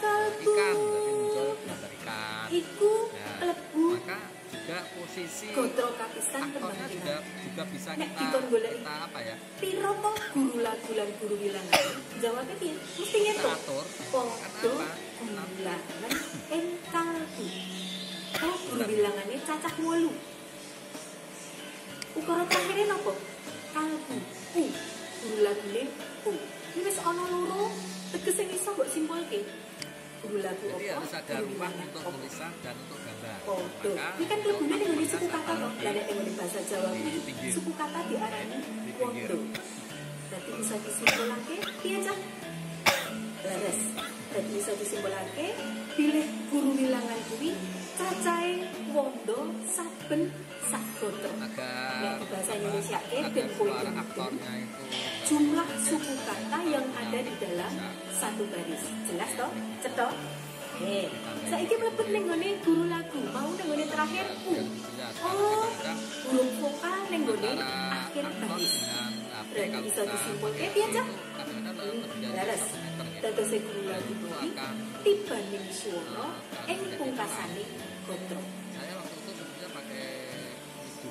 Speaker 1: berarti muncul gambar ikan. Nah, maka juga posisi aktornya juga bisa kita apa ya?
Speaker 5: Piro kok guru lagu lan guru wilangan. Jawabnya piye? Mesti nyetok.
Speaker 1: Atur.
Speaker 5: Podo bilangan engkang ku. Oh, guru bilangannya cacah 8. Ukara terakhirnya napa? Kalbu. Guru lagune u. Ini wis ana loro, teges sing iso mbok simpulke. Guru lagu apa?
Speaker 1: Jadi harus ada ruang untuk tulisan dan untuk gambar.
Speaker 5: Maka ini kan lebihnya dengan suku kata loh. Dan yang di bahasa Jawa ini suku kata diarani wondo. Berarti bisa disimpulake piye cah? Leres. Berarti bisa disimpulake pilih guru wilangan kuwi cacahe wondo saben sak gotro.
Speaker 1: agar
Speaker 5: Nek di bahasa Indonesia dan
Speaker 1: suara aktornya itu
Speaker 5: jumlah suku kata yang ada di dalam satu baris. Jelas toh? Cetok? Saiki mlebet ning gone guru lagu, mau ning gone terakhir u. Oh, huruf vokal ning gone akhir baris. Berarti bisa disimpulke piye, Cak? Leres. Dados guru lagu iki tiba ning swara ing pungkasane gotro.
Speaker 1: saya waktu itu sebenarnya pakai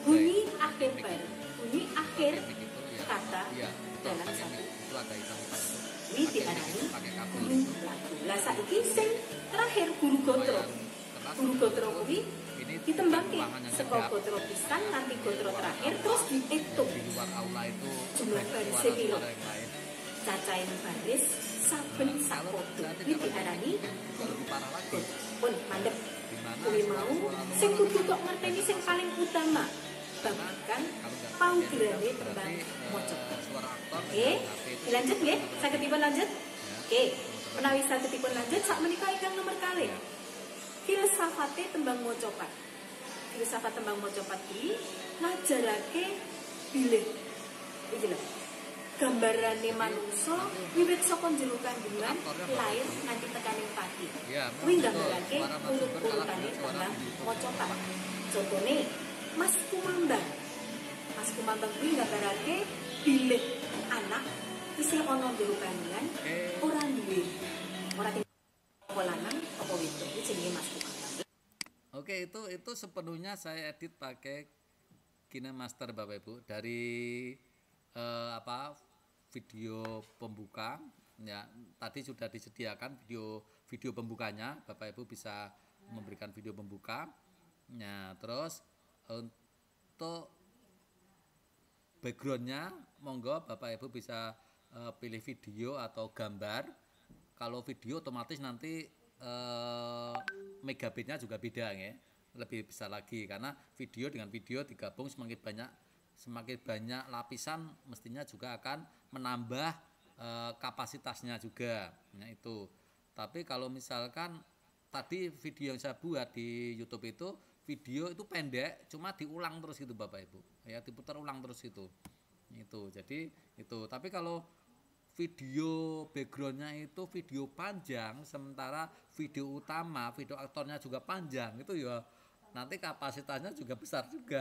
Speaker 5: Bunyi akhir bar, bunyi akhir
Speaker 1: begitu ya.
Speaker 5: kata
Speaker 1: Iya,
Speaker 5: dalam
Speaker 1: pakai
Speaker 5: satu.
Speaker 1: itu agak hitam-hitam itu.
Speaker 5: Kuwi diarani
Speaker 1: Pakai kabel
Speaker 5: guru
Speaker 1: itu.
Speaker 5: lagu. Lah saiki sing terakhir guru gotro. Guru gotro kuwi ditembangke saka gotro pisan nanti gotro terakhir terus diitung
Speaker 1: Di luar aula itu
Speaker 5: jumlah
Speaker 1: ada
Speaker 5: baris
Speaker 1: suara
Speaker 5: piro.
Speaker 1: yang lain.
Speaker 5: Cacahe baris saben sapodo. Kuwi diarani
Speaker 1: Itu lebih parah lagi.
Speaker 5: pun mandep.
Speaker 1: Di mana
Speaker 5: Kuwi mau sing kudu kok ngerteni sing paling utama. Bagikan paugerane tembang maca.
Speaker 1: suara aktor
Speaker 5: Oke, dilanjut nggih? Saged dipun lanjut? Oke, menawi saged dipun lanjut sak menika ingkang nomor kalih. Filsafate tembang mocopat. Filsafat tembang mocopat iki ngajarake bilih. Iki lho. Gambarane manungsa wiwit saka jero kandungan lair nganti tekaning pati.
Speaker 1: Ya,
Speaker 5: Kuwi nggambarake urut-urutane tembang mocopat. Contone Mas Kumambang. Mas Kumambang kuwi nggambarake bilih anak isih ana jero kandungan ora duwe. Ora apa lanang apa wedok. Iki jenenge Mas Kumambang.
Speaker 1: Oke, itu sepenuhnya saya edit pakai KineMaster Bapak Ibu dari video pembuka ya. Tadi sudah disediakan video pembukanya, Bapak Ibu bisa memberikan video pembuka. Ya, terus untuk backgroundnya monggo Bapak Ibu bisa pilih video atau gambar. Kalau video otomatis nanti megabitnya juga beda ya, lebih besar lagi karena video dengan video digabung semakin banyak lapisan mestinya juga akan menambah kapasitasnya juga. Nah itu. Tapi kalau misalkan tadi video yang saya buat di YouTube itu video itu pendek, cuma diulang terus gitu Bapak Ibu. Ya diputar ulang terus itu. Jadi itu. Tapi kalau video backgroundnya itu video panjang, sementara video utama, video aktornya juga panjang, itu ya nanti kapasitasnya juga besar juga.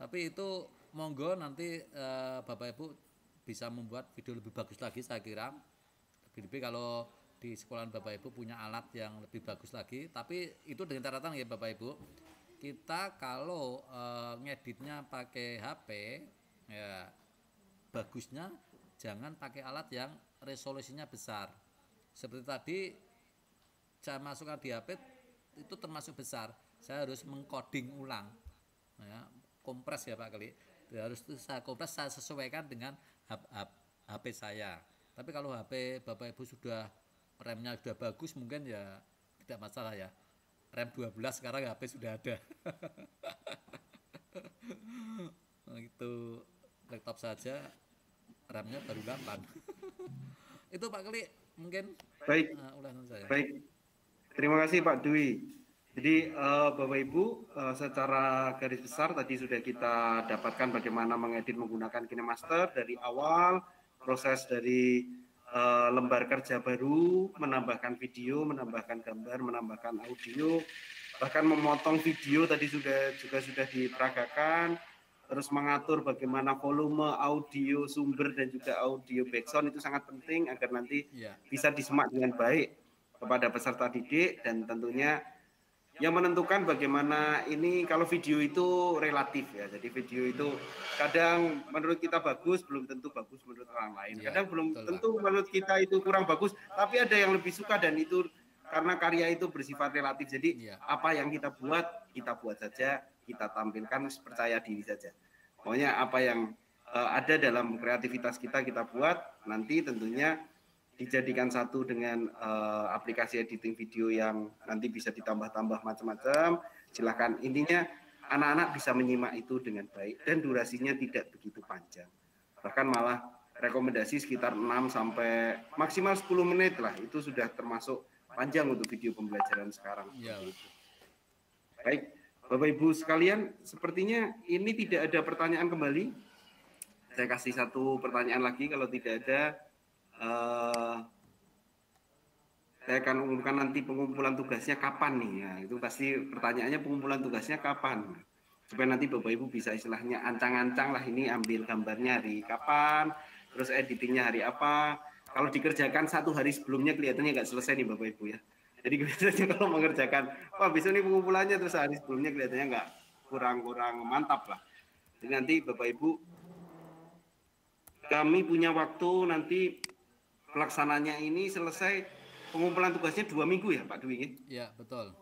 Speaker 1: Tapi itu monggo nanti Bapak Ibu bisa membuat video lebih bagus lagi saya kira. Lebih kalau di sekolahan Bapak Ibu punya alat yang lebih bagus lagi. Tapi itu dengan catatan ya Bapak Ibu, kita kalau ngeditnya pakai HP ya bagusnya jangan pakai alat yang resolusinya besar. Seperti tadi saya masukkan di HP itu termasuk besar. Saya harus mengcoding ulang. Ya, kompres ya Pak Keli. Harus saya kompres, saya sesuaikan dengan HP saya. Tapi kalau HP Bapak Ibu sudah remnya sudah bagus mungkin ya tidak masalah ya. Rem 12 sekarang HP sudah ada. Itu laptop saja remnya baru 8. Itu Pak Keli mungkin
Speaker 2: Baik.
Speaker 1: ulasan saya.
Speaker 2: Baik. Terima kasih Pak Dwi. Jadi Bapak Ibu secara garis besar tadi sudah kita dapatkan bagaimana mengedit menggunakan KineMaster dari awal, proses dari lembar kerja baru, menambahkan video, menambahkan gambar, menambahkan audio, bahkan memotong video tadi juga sudah diperagakan, terus mengatur bagaimana volume audio sumber dan juga audio background itu sangat penting agar nanti bisa disimak dengan baik kepada peserta didik, dan tentunya yang menentukan bagaimana ini kalau video itu relatif ya. Jadi video itu kadang menurut kita bagus, belum tentu bagus menurut orang lain. Kadang belum tentu menurut kita itu kurang bagus, tapi ada yang lebih suka, dan itu karena karya itu bersifat relatif. Jadi apa yang kita buat saja, kita tampilkan, percaya diri saja. Pokoknya apa yang ada dalam kreativitas kita buat, nanti tentunya dijadikan satu dengan aplikasi editing video yang nanti bisa ditambah-tambah macam-macam. Silakan, intinya anak-anak bisa menyimak itu dengan baik dan durasinya tidak begitu panjang. Bahkan malah rekomendasi sekitar 6 sampai maksimal 10 menit lah, itu sudah termasuk panjang untuk video pembelajaran sekarang.
Speaker 1: Ya.
Speaker 2: Baik, Bapak Ibu sekalian, sepertinya ini tidak ada pertanyaan kembali. Saya kasih satu pertanyaan lagi, kalau tidak ada, saya akan umumkan nanti pengumpulan tugasnya kapan nih. Ya, itu pasti pertanyaannya pengumpulan tugasnya kapan. Supaya nanti Bapak Ibu bisa istilahnya ancang-ancang lah, ini ambil gambarnya hari kapan, terus editingnya hari apa. Kalau dikerjakan 1 hari sebelumnya kelihatannya nggak selesai nih Bapak Ibu ya. Jadi biasanya kalau mengerjakan, wah besok ini pengumpulannya, terus hari sebelumnya kelihatannya nggak, kurang mantap lah. Jadi nanti Bapak Ibu, kami punya waktu nanti pelaksananya ini selesai pengumpulan tugasnya 2 minggu ya Pak Dwi?
Speaker 1: Ya, betul.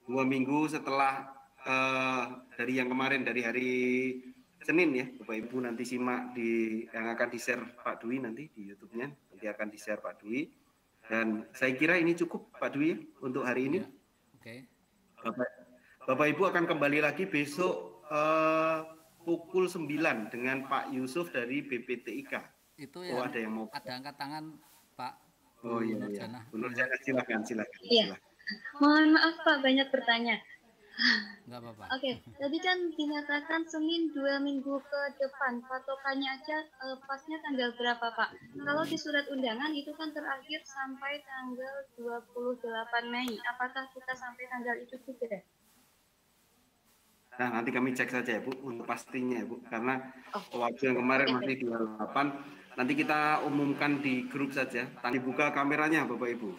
Speaker 2: 2 minggu setelah dari yang kemarin, dari hari Senin ya, Bapak Ibu nanti simak yang akan di-share Pak Dwi nanti di YouTube-nya, nanti akan di-share Pak Dwi. Dan saya kira ini cukup Pak Dwi untuk hari ini.
Speaker 1: Ya. Oke.
Speaker 2: Bapak Ibu akan kembali lagi besok pukul 9 dengan Pak Yusuf dari BPTIK.
Speaker 1: Itu yang
Speaker 2: ada yang mau.
Speaker 1: Ada angkat tangan Pak.
Speaker 2: Oh iya, Bu Nurjana, silakan.
Speaker 3: Iya. Mohon maaf Pak, banyak bertanya.
Speaker 1: Enggak apa-apa.
Speaker 3: Oke, tadi kan dinyatakan Senin 2 minggu ke depan. Patokannya aja pasnya tanggal berapa Pak? Kalau di surat undangan itu kan terakhir sampai tanggal 28 Mei. Apakah kita sampai tanggal itu juga?
Speaker 2: Nah, nanti kami cek saja ya Bu, untuk pastinya ya Bu. Karena waktu yang kemarin masih 28. Nanti kita umumkan di grup saja. Tadi buka kameranya Bapak Ibu.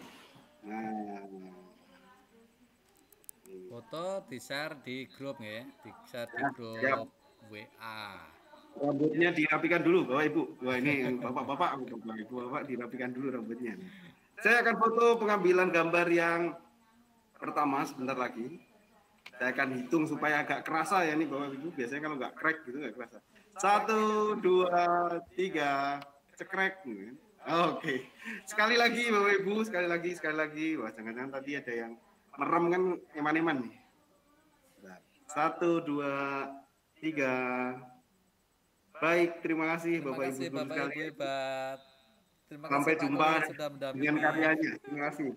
Speaker 2: Nah,
Speaker 1: Foto di-share di grup ya, di-share di grup
Speaker 2: siap.
Speaker 1: WA.
Speaker 2: Rambutnya dirapikan dulu Bapak Ibu. Wah ini Bapak Ibu dirapikan dulu rambutnya. Saya akan foto pengambilan gambar yang pertama sebentar lagi. Saya akan hitung supaya agak kerasa ya nih Bapak Ibu. Biasanya kalau nggak crack gitu nggak kerasa. 1, 2, 3, cekrek. Oke. Sekali lagi Bapak Ibu, sekali lagi. Wah jangan-jangan tadi ada yang merem kan, eman-eman nih. 1, 2, 3. Baik, terima kasih Bapak Ibu
Speaker 1: Bapak Ibu hebat. Terima kasih
Speaker 2: Sampai
Speaker 1: Pak
Speaker 2: jumpa
Speaker 1: Nur sudah mendampingi.
Speaker 2: dengan karyanya. Terima kasih.